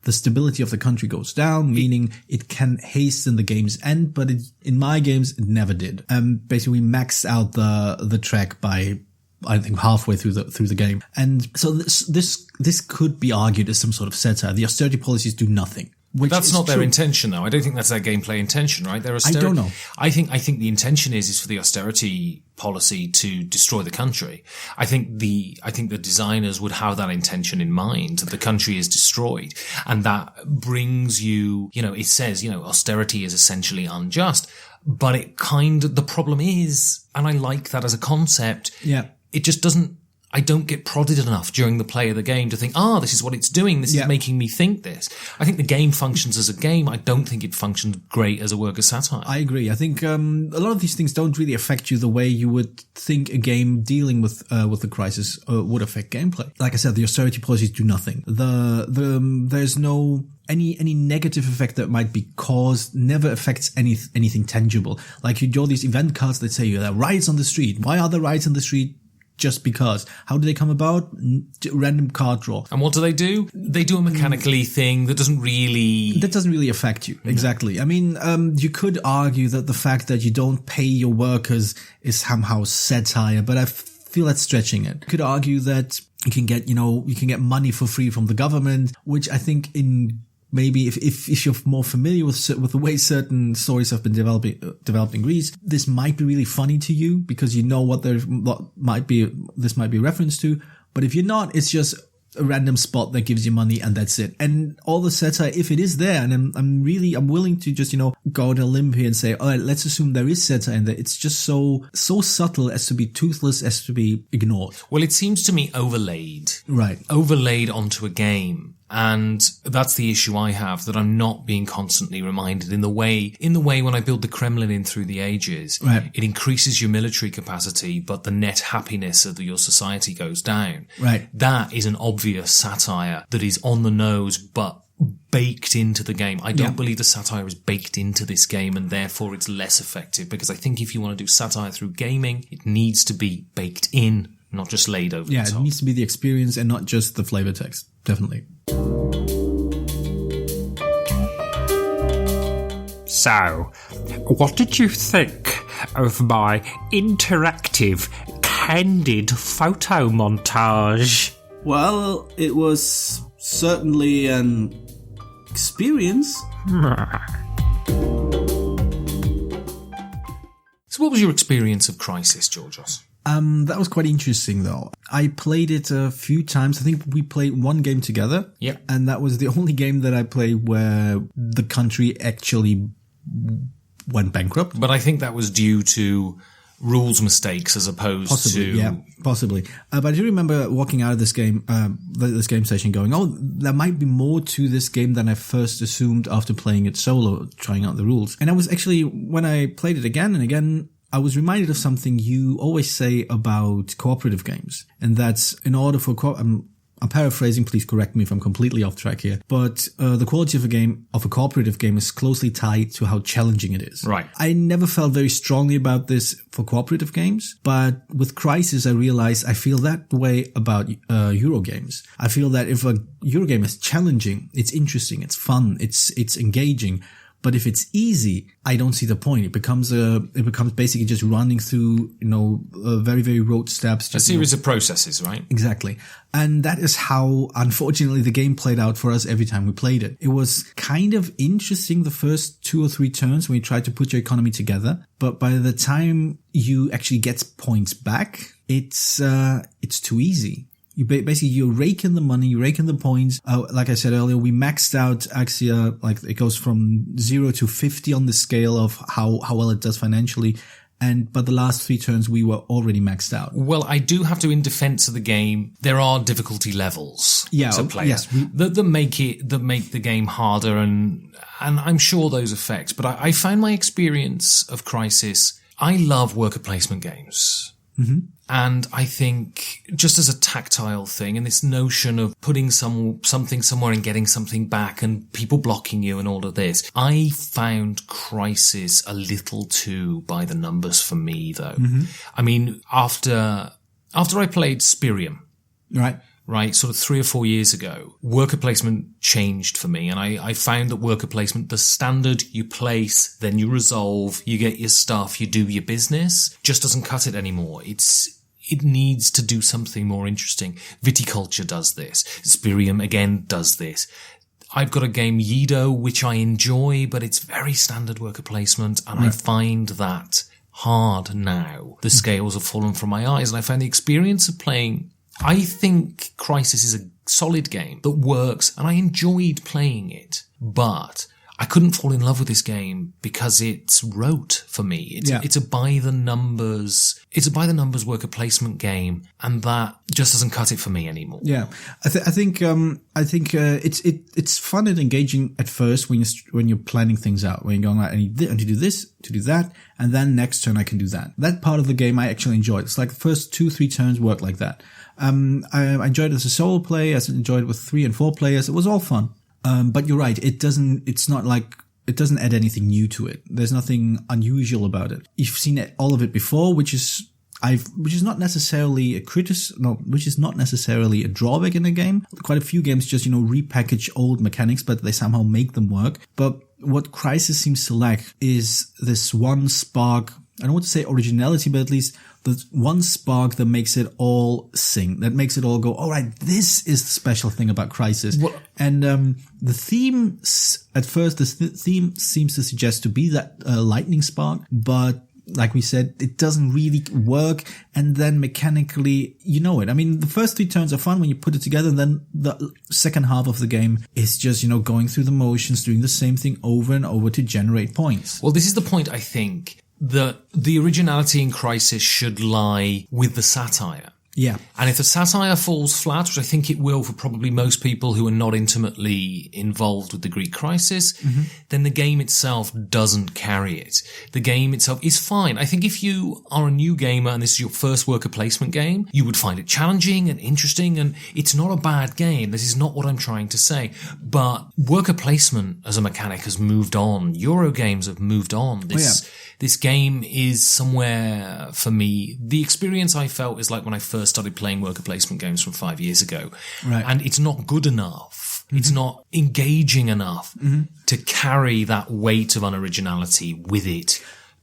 the stability of the country goes down, meaning it can hasten the game's end, but in my games, it never did. Basically, we maxed out the track by, I think, halfway through the game. And so this could be argued as some sort of satire. The austerity policies do nothing. That's not their intention, though. I don't think that's their gameplay intention, right? I don't know. I think the intention is for the austerity policy to destroy the country. I think the designers would have that intention in mind, that the country is destroyed. And that brings you, it says, austerity is essentially unjust. But the problem is, and I like that as a concept. Yeah. It just doesn't, I don't get prodded enough during the play of the game to think, this is what it's doing. This is making me think this. I think the game functions as a game. I don't think it functions great as a work of satire. I agree. I think a lot of these things don't really affect you the way you would think a game dealing with the crisis would affect gameplay. Like I said, the austerity policies do nothing. There's no any negative effect that might be caused never affects anything tangible. Like you draw these event cards that say there are riots on the street. Why are there riots on the street? Just because. How do they come about? Random card draw. And what do? They do a mechanically thing that doesn't really affect you. Exactly. I mean, you could argue that the fact that you don't pay your workers is somehow satire, but I feel that's stretching it. You could argue that you can get money for free from the government, which I think maybe if you're more familiar with the way certain stories have been developed in Greece, this might be really funny to you because you know what this might be a reference to. But if you're not, it's just a random spot that gives you money and that's it. And all the satire, if it is there, and I'm willing to just, go on a limb here and say, all right, let's assume there is satire in there. It's just so subtle as to be toothless, as to be ignored. Well, it seems to me overlaid. Right. Overlaid onto a game. And that's the issue I have, that I'm not being constantly reminded in the way when I build the Kremlin in Through the Ages, right. It increases your military capacity, but the net happiness of your society goes down. Right. That is an obvious satire that is on the nose, but baked into the game. I don't believe the satire is baked into this game, and therefore it's less effective, because I think if you want to do satire through gaming, it needs to be baked in, not just laid over the top. Yeah, it needs to be the experience and not just the flavor text. Definitely. So, what did you think of my interactive, candid photo montage? Well, it was certainly an experience. So what was your experience of Crisis, Georgios? That was quite interesting, though. I played it a few times. I think we played one game together. Yeah. And that was the only game that I played where the country actually went bankrupt. But I think that was due to rules mistakes as opposed possibly, to... Yeah, possibly. But I do remember walking out of this game session going, there might be more to this game than I first assumed after playing it solo, trying out the rules. And I was actually, when I played it again and again, I was reminded of something you always say about cooperative games. And that's in order for I'm paraphrasing, please correct me if I'm completely off track here, but the quality of a cooperative game is closely tied to how challenging it is. Right. I never felt very strongly about this for cooperative games, but with Crisis I realized I feel that way about Euro games. I feel that if a Euro game is challenging, it's interesting, it's fun, it's engaging. But if it's easy, I don't see the point. It becomes basically just running through, very, very rote steps. A series of processes, right? Exactly. And that is how, unfortunately, the game played out for us every time we played it. It was kind of interesting the first 2 or 3 turns when you tried to put your economy together. But by the time you actually get points back, it's too easy. You rake in the money, you rake in the points. Like I said earlier, we maxed out Axia, like it goes from 0 to 50 on the scale of how well it does financially. But the last 3 turns, we were already maxed out. Well, I do have to, in defense of the game, there are difficulty levels to play. Yes, that make the game harder, and I'm sure those affect. But I found my experience of Crisis, I love worker placement games. Mm-hmm. And I think just as a tactile thing, and this notion of putting something somewhere and getting something back and people blocking you and all of this, I found Crisis a little too by the numbers for me, though. Mm-hmm. I mean, after I played Spirium, right, sort of 3 or 4 years ago, worker placement changed for me. And I found that worker placement, the standard you place, then you resolve, you get your stuff, you do your business, just doesn't cut it anymore. It needs to do something more interesting. Viticulture does this. Spirium, again, does this. I've got a game, Yido, which I enjoy, but it's very standard worker placement. And I find that hard now. The scales have fallen from my eyes. And I find the experience of playing... I think Crisis is a solid game that works, and I enjoyed playing it. But I couldn't fall in love with this game because it's rote for me. It's a by the numbers worker placement game, and that just doesn't cut it for me anymore. Yeah, I think it's fun and engaging at first when you're planning things out. When you're going, I need to do this, to do that, and then next turn I can do that. That part of the game I actually enjoyed. It's like the first 2-3 turns work like that. I enjoyed it as a solo play. I enjoyed it with 3 and 4 players. It was all fun. But you're right. It doesn't add anything new to it. There's nothing unusual about it. You've seen all of it before, which is not necessarily which is not necessarily a drawback in a game. Quite a few games just, repackage old mechanics, but they somehow make them work. But what Crysis seems to lack is this one spark. I don't want to say originality, but at least the one spark that makes it all sing, that makes it all go, all right, this is the special thing about Crysis. And the theme, at first, the theme seems to suggest to be that lightning spark, but like we said, it doesn't really work. And then mechanically, it. I mean, the first 3 turns are fun when you put it together, and then the second half of the game is just, going through the motions, doing the same thing over and over to generate points. Well, this is the point, I think, that the originality in Crysis should lie with the satire. Yeah. And if the satire falls flat, which I think it will for probably most people who are not intimately involved with the Greek crisis, then the game itself doesn't carry it. The game itself is fine. I think if you are a new gamer and this is your first worker placement game, you would find it challenging and interesting, and it's not a bad game. This is not what I'm trying to say. But worker placement as a mechanic has moved on. Euro games have moved on. This game is somewhere, for me, the experience I felt is like when I first started playing worker placement games from 5 years ago. Right. And it's not good enough. It's not engaging enough to carry that weight of unoriginality with it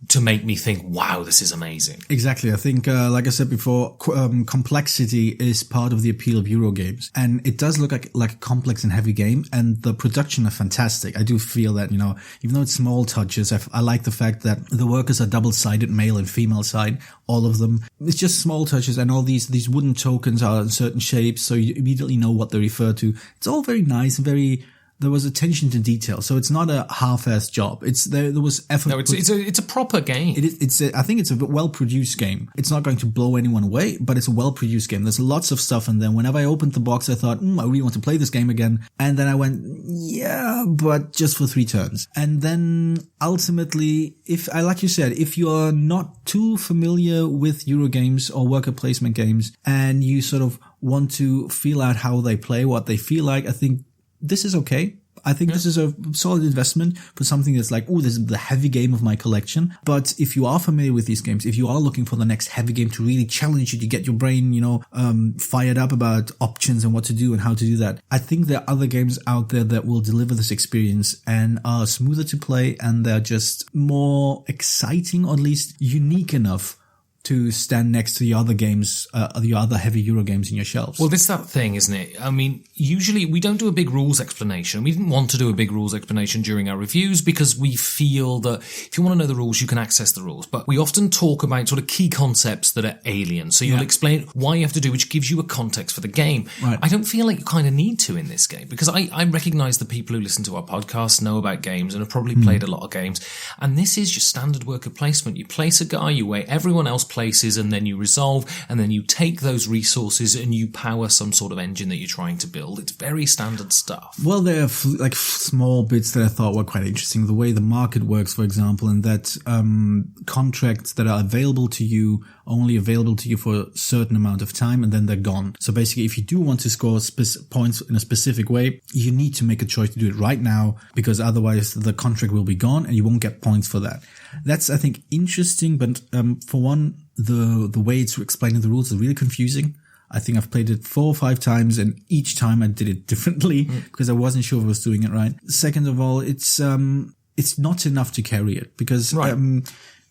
to make me think, wow, this is amazing. Exactly. I think, like I said before, complexity is part of the appeal of Euro games. And it does look like a complex and heavy game, and the production are fantastic. I do feel that, even though it's small touches, I like the fact that the workers are double-sided, male and female side, all of them. It's just small touches, and all these wooden tokens are in certain shapes, so you immediately know what they refer to. It's all very nice and there was attention to detail, so it's not a half-assed job. There was effort. No, it's a proper game. I think it's a well-produced game. It's not going to blow anyone away, but it's a well-produced game. There's lots of stuff in there. Whenever I opened the box, I thought, I really want to play this game again. And then I went, yeah, but just for 3 turns. And then ultimately, like you said, if you're not too familiar with Euro games or worker placement games, and you sort of want to feel out how they play, what they feel like, I think this is okay. I think this is a solid investment for something that's like, this is the heavy game of my collection. But if you are familiar with these games, if you are looking for the next heavy game to really challenge you, to get your brain, fired up about options and what to do and how to do that, I think there are other games out there that will deliver this experience and are smoother to play, and they're just more exciting, or at least unique enough to stand next to the other games, the other heavy Euro games in your shelves. Well, this is that thing, isn't it? I mean, usually we don't do a big rules explanation. We didn't want to do a big rules explanation during our reviews because we feel that if you want to know the rules, you can access the rules. But we often talk about sort of key concepts that are alien. So you'll explain why you have to do, which gives you a context for the game. Right. I don't feel like you kind of need to in this game, because I recognize the people who listen to our podcast know about games and have probably played a lot of games. And this is just standard worker placement. You place a guy, you wait, everyone else places, and then you resolve, and then you take those resources and you power some sort of engine that you're trying to build. It's very standard stuff. Well, there are small bits that I thought were quite interesting. The way the market works, for example, and that contracts that are available to you only available to you for a certain amount of time, and then they're gone. So basically, if you do want to score points in a specific way, you need to make a choice to do it right now, because otherwise the contract will be gone and you won't get points for that. That's, I think, interesting, but for one, the way it's explaining the rules is really confusing. I think I've played it 4 or 5 times, and each time I did it differently because I wasn't sure if I was doing it right. Second of all, it's not enough to carry it, because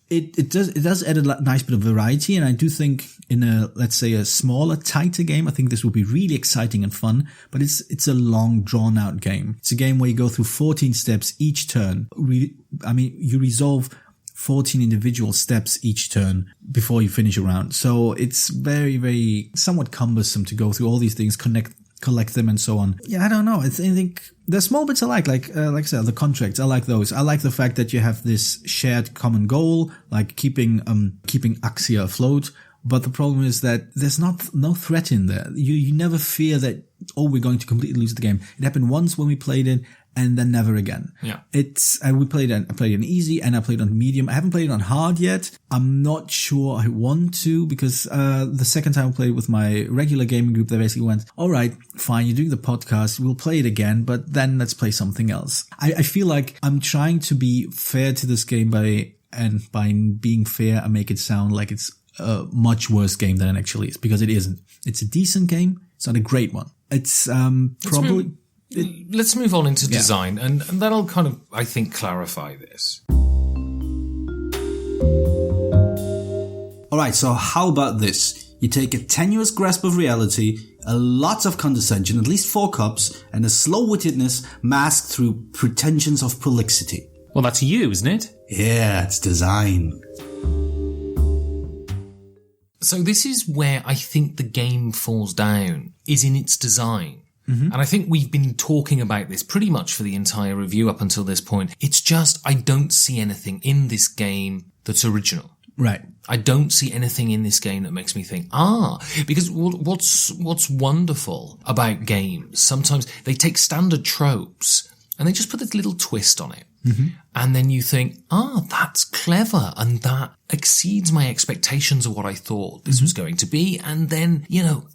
it does add a nice bit of variety, and I do think in let's say a smaller, tighter game, I think this will be really exciting and fun, but it's a long, drawn out game. It's a game where you go through 14 steps each turn. You resolve 14 individual steps each turn before you finish a round. So it's very, very somewhat cumbersome to go through all these things, connect collect them and so on. Yeah, I don't know. I think there's small bits I like I said, the contracts. I like those. I like the fact that you have this shared common goal, like keeping Axia afloat. But the problem is that there's no threat in there. You never fear that, we're going to completely lose the game. It happened once when we played it, and then never again. Yeah. I played it easy and I played on medium. I haven't played it on hard yet. I'm not sure I want to, because the second time I played with my regular gaming group, they basically went, all right, fine, you're doing the podcast, we'll play it again, but then let's play something else. I feel like I'm trying to be fair to this game by being fair, I make it sound like it's a much worse game than it actually is, because it isn't. It's a decent game. It's not a great one. It's probably... Let's move on into design, and that'll kind of, I think, clarify this. Alright, so how about this? You take a tenuous grasp of reality, a lot of condescension, at least 4 cups, and a slow-wittedness masked through pretensions of prolixity. Well, that's you, isn't it? Yeah, it's design. So this is where I think the game falls down, is in its design. Mm-hmm. And I think we've been talking about this pretty much for the entire review up until this point. It's just, I don't see anything in this game that's original. Right. I don't see anything in this game that makes me think, because what's wonderful about games, sometimes they take standard tropes and they just put this little twist on it. Mm-hmm. And then you think, that's clever, and that exceeds my expectations of what I thought this was going to be. And then,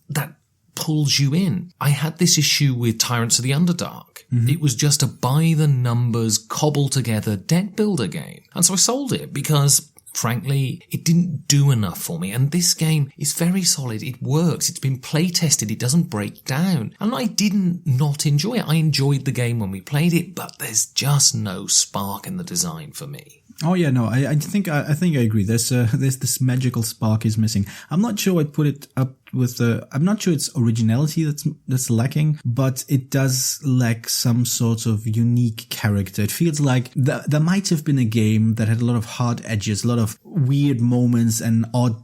that pulls you in. I had this issue with Tyrants of the Underdark. Mm-hmm. It was just a by-the-numbers, cobbled-together deck builder game. And so I sold it because, frankly, it didn't do enough for me. And this game is very solid. It works. It's been play-tested. It doesn't break down. And I didn't not enjoy it. I enjoyed the game when we played it, but there's just no spark in the design for me. Oh yeah, no, I think I agree. There's this magical spark is missing. I'm not sure I'd put it up with I'm not sure it's originality that's lacking, but it does lack some sort of unique character. It feels like there might have been a game that had a lot of hard edges, a lot of weird moments and odd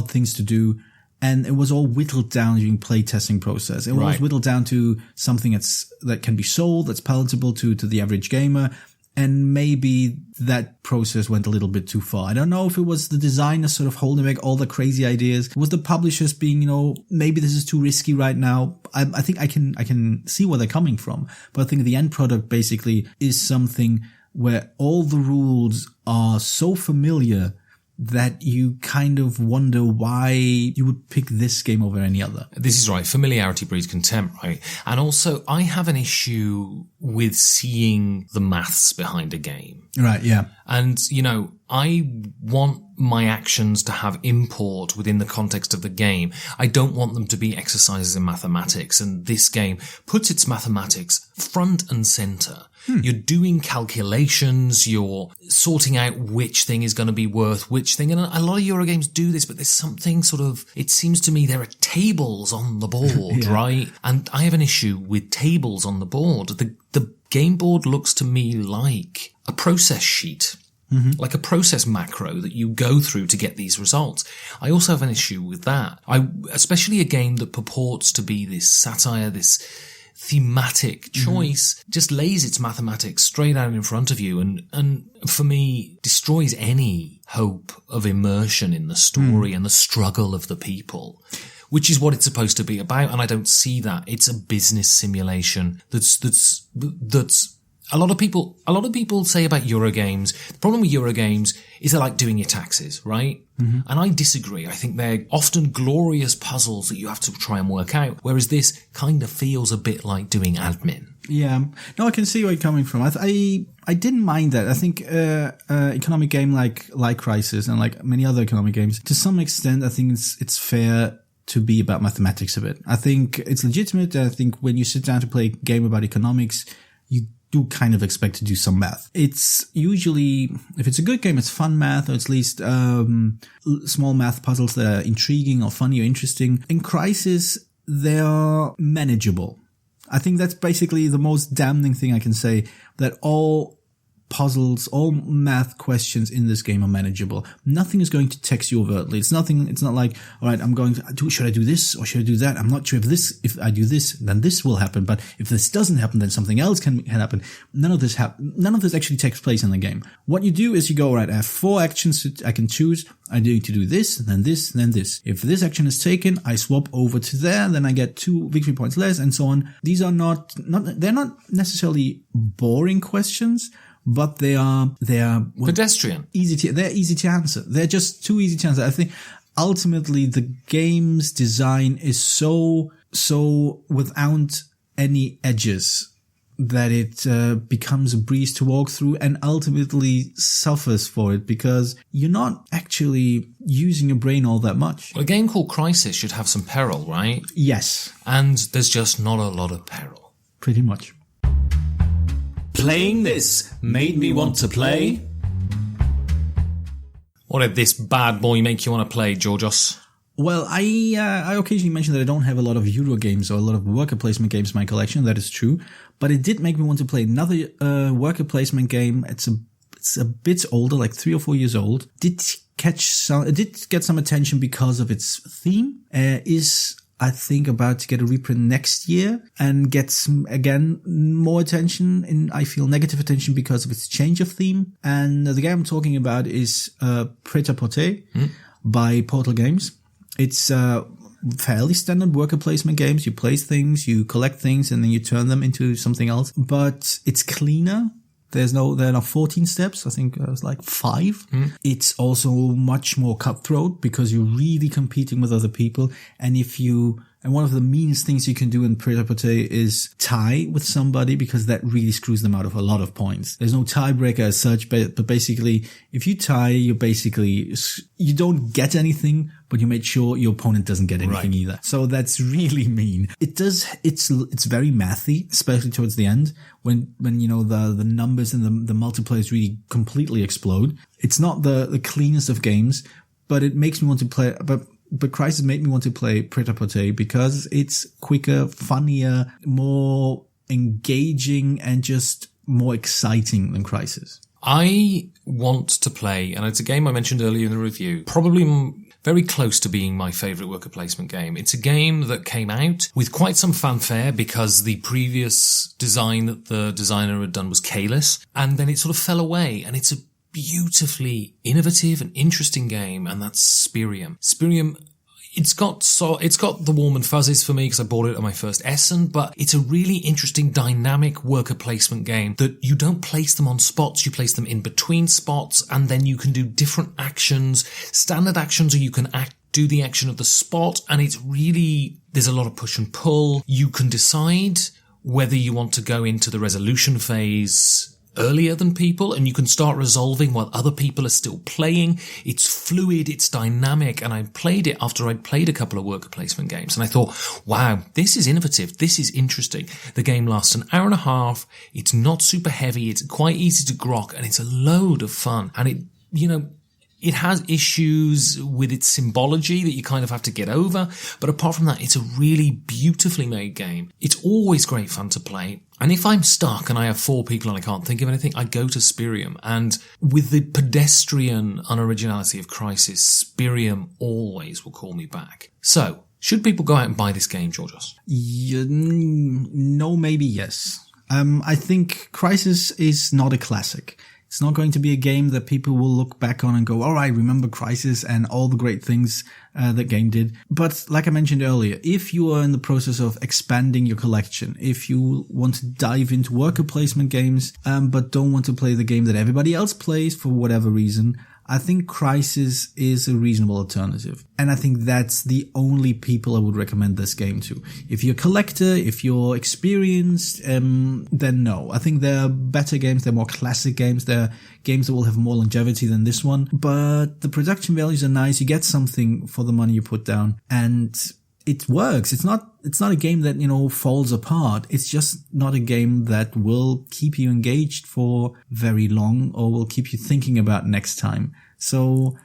things to do. And it was all whittled down during playtesting process. It was whittled down to something that can be sold, that's palatable to the average gamer. And maybe that process went a little bit too far. I don't know if it was the designers sort of holding back all the crazy ideas. Was the publishers being, maybe this is too risky right now? I think I can see where they're coming from. But I think the end product basically is something where all the rules are so familiar that you kind of wonder why you would pick this game over any other. This is right. Familiarity breeds contempt, right? And also, I have an issue with seeing the maths behind a game. Right, yeah. And, I want my actions to have import within the context of the game. I don't want them to be exercises in mathematics. And this game puts its mathematics front and center. You're doing calculations, you're sorting out which thing is going to be worth which thing. And a lot of Eurogames do this, but there's something it seems to me there are tables on the board, yeah. Right? And I have an issue with tables on the board. The game board looks to me like a process sheet. Mm-hmm. Like a process macro that you go through to get these results. I also have an issue with that. Especially a game that purports to be this satire, this thematic choice, just lays its mathematics straight out in front of you and for me destroys any hope of immersion in the story and the struggle of the people, which is what it's supposed to be about. And I don't see that. It's a business simulation that's a lot of people say about Eurogames, the problem with Eurogames is they're like doing your taxes, right? Mm-hmm. And I disagree. I think they're often glorious puzzles that you have to try and work out, whereas this kind of feels a bit like doing admin. Yeah. No, I can see where you're coming from. I didn't mind that. I think economic game like Crisis and like many other economic games, to some extent, I think it's fair to be about mathematics a bit. I think it's legitimate. I think when you sit down to play a game about economics, you do kind of expect to do some math. It's usually, if it's a good game, it's fun math, or at least small math puzzles that are intriguing or funny or interesting. In Crisis, they are manageable. I think that's basically the most damning thing I can say, that all puzzles, all math questions in this game are manageable. Nothing is going to text you overtly. It's not like, all right, should I do this or should I do that? I'm not sure if I do this, then this will happen. But if this doesn't happen, then something else can happen. None of this actually takes place in the game. What you do is you go, all right, I have 4 actions I can choose. I need to do this, then this, then this. If this action is taken, I swap over to there, then I get 2 victory points less, and so on. These are they're not necessarily boring questions, but they are pedestrian. They're easy to answer. They're just too easy to answer. I think ultimately the game's design is so without any edges that it becomes a breeze to walk through, and ultimately suffers for it because you're not actually using your brain all that much. Well, a game called Crisis should have some peril, right? Yes. And there's just not a lot of peril. Pretty much. Playing this made me want to play. What did this bad boy make you want to play, Georgios? Well, I occasionally mention that I don't have a lot of Euro games or a lot of worker placement games in my collection. That is true. But it did make me want to play another worker placement game. It's a bit older, like 3 or 4 years old. It did get some attention because of its theme. Is I think about to get a reprint next year and get some, again, more attention, and I feel negative attention because of its change of theme. And the game I'm talking about is Prêt-à-Porter by Portal Games. It's fairly standard worker placement games. You place things, you collect things, and then you turn them into something else. But it's cleaner. There are not 14 steps. I think it was like 5. It's also much more cutthroat because you're really competing with other people. And one of the meanest things you can do in Prêt-à-Porter is tie with somebody, because that really screws them out of a lot of points. There's no tiebreaker as such, but basically, if you tie, you don't get anything, but you make sure your opponent doesn't get anything either. So that's really mean. It's very mathy, especially towards the end when the numbers and the multipliers really completely explode. It's not the cleanest of games, but it makes me want to play, but Crisis made me want to play Prêt-à-Porter because it's quicker, funnier, more engaging, and just more exciting than Crisis. I want to play, and it's a game I mentioned earlier in the review, probably very close to being my favourite worker placement game. It's a game that came out with quite some fanfare because the previous design that the designer had done was Caelus, and then it sort of fell away, and it's a beautifully innovative and interesting game, and that's Spirium. Spirium, it's got the warm and fuzzies for me because I bought it at my first Essen, but it's a really interesting dynamic worker placement game that you don't place them on spots, you place them in between spots, and then you can do different actions, standard actions, or you can do the action of the spot, and there's a lot of push and pull. You can decide whether you want to go into the resolution phase earlier than people, and you can start resolving while other people are still playing. It's fluid, it's dynamic, and I played it after I'd played a couple of worker placement games, and I thought, wow, this is innovative, this is interesting. The game lasts an hour and a half, it's not super heavy, it's quite easy to grok, and it's a load of fun. And it has issues with its symbology that you kind of have to get over, but apart from that, it's a really beautifully made game. It's always great fun to play. And if I'm stuck and I have 4 people and I can't think of anything, I go to Spirium. And with the pedestrian unoriginality of Crisis, Spirium always will call me back. So, should people go out and buy this game, Georgios? No, maybe yes. I think Crisis is not a classic. It's not going to be a game that people will look back on and go, all right, remember Crisis and all the great things that game did. But like I mentioned earlier, if you are in the process of expanding your collection, if you want to dive into worker placement games, but don't want to play the game that everybody else plays for whatever reason, I think Crisis is a reasonable alternative. And I think that's the only people I would recommend this game to. If you're a collector, if you're experienced, then no. I think there are better games, there are more classic games, there are games that will have more longevity than this one. But the production values are nice, you get something for the money you put down, and it works. It's not a game that, falls apart. It's just not a game that will keep you engaged for very long or will keep you thinking about next time. So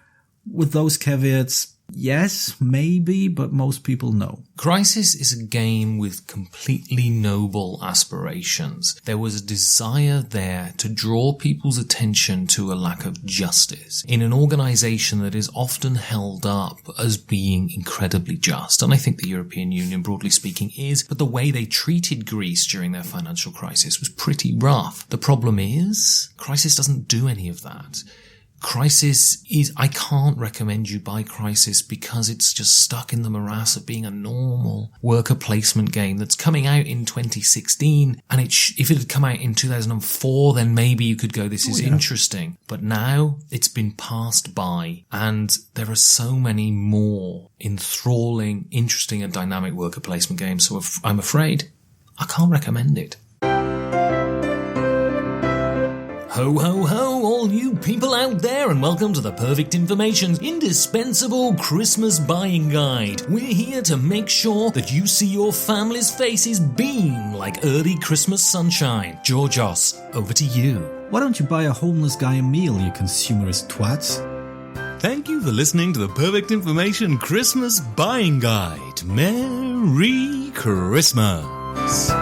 with those caveats, Yes, maybe, but most people know. Crisis is a game with completely noble aspirations. There was a desire there to draw people's attention to a lack of justice in an organisation that is often held up as being incredibly just. And I think the European Union, broadly speaking, is, but the way they treated Greece during their financial crisis was pretty rough. The problem is, Crisis doesn't do any of that. Crisis is, I can't recommend you buy Crisis because it's just stuck in the morass of being a normal worker placement game that's coming out in 2016. And if it had come out in 2004, then maybe you could go, this is interesting. But now it's been passed by, and there are so many more enthralling, interesting and dynamic worker placement games. So I'm afraid I can't recommend it. Ho, ho, ho, all you people out there, and welcome to the Perfect Information's indispensable Christmas buying guide. We're here to make sure that you see your family's faces beam like early Christmas sunshine. Georgios, over to you. Why don't you buy a homeless guy a meal, you consumerist twats? Thank you for listening to the Perfect Information Christmas buying guide. Merry Christmas.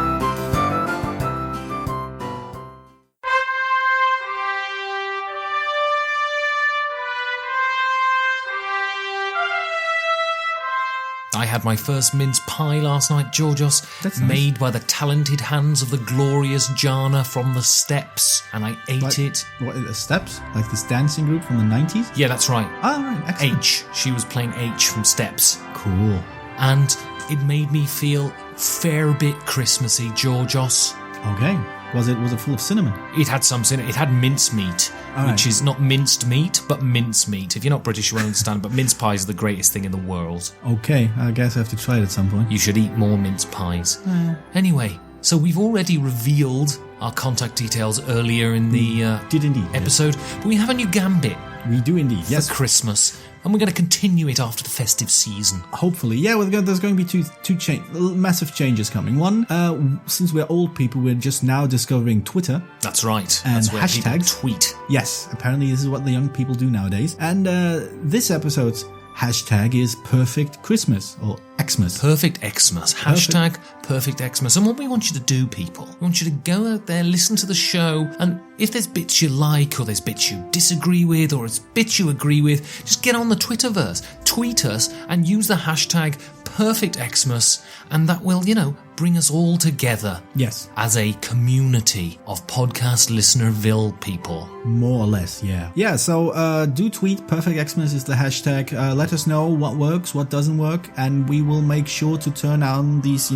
I had my first mince pie last night, Georgios. That's nice. Made by the talented hands of the glorious Jana from the Steps, and I ate it. What, the Steps? Like this dancing group from the 90s? Yeah, that's right. Oh, right, excellent. H. She was playing H from Steps. Cool. And it made me feel fair bit Christmassy, Georgios. Okay. Was it full of cinnamon? It had some cinnamon. It had mince meat, which is not minced meat, but mince meat. If you're not British, you won't understand, but mince pies are the greatest thing in the world. Okay, I guess I have to try it at some point. You should eat more mince pies. Anyway, so we've already revealed our contact details earlier in the episode, but we have a new gambit. We do indeed, yes. For Christmas. And we're going to continue it after the festive season. Hopefully. Yeah, there's going to be two massive changes coming. One, since we're old people, we're just now discovering Twitter. That's right. And that's where hashtags. People tweet. Yes, apparently this is what the young people do nowadays. And this episode's hashtag is Perfect Christmas, or Xmas. Perfect Xmas. Hashtag Perfect Xmas. And what we want you to do, people, we want you to go out there, listen to the show, and if there's bits you like, or there's bits you disagree with, or it's bits you agree with, just get on the Twitterverse, tweet us, and use the hashtag Perfect Xmas, and that will, bring us all together. Yes. As a community of podcast listenerville people. More or less, yeah. Yeah, so do tweet. Perfect Xmas is the hashtag. Let us know what works, what doesn't work, and we will make sure to turn on these,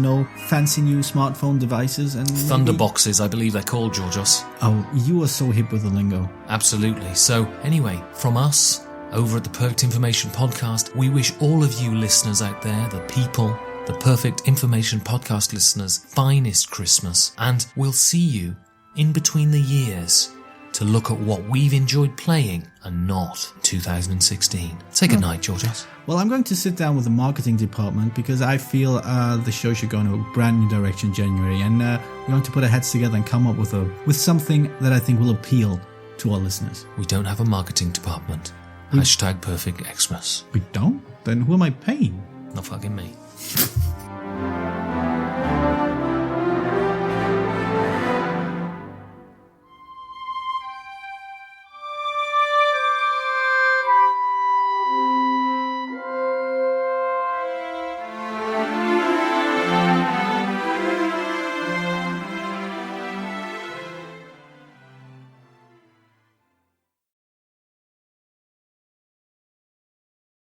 fancy new smartphone devices and Thunderboxes, I believe they're called, Georgios. Oh, you are so hip with the lingo. Absolutely. So, anyway, from us, over at the Perfect Information Podcast, we wish all of you listeners out there, the people, the Perfect Information Podcast listeners, finest Christmas, and we'll see you in between the years to look at what we've enjoyed playing and not 2016. Say good night, Georgios. Well, I'm going to sit down with the marketing department because I feel the show should go in a brand new direction in January, and we're going to put our heads together and come up with something that I think will appeal to our listeners. We don't have a marketing department. Hashtag Perfect Xmas. We don't? Then who am I paying? Not fucking me.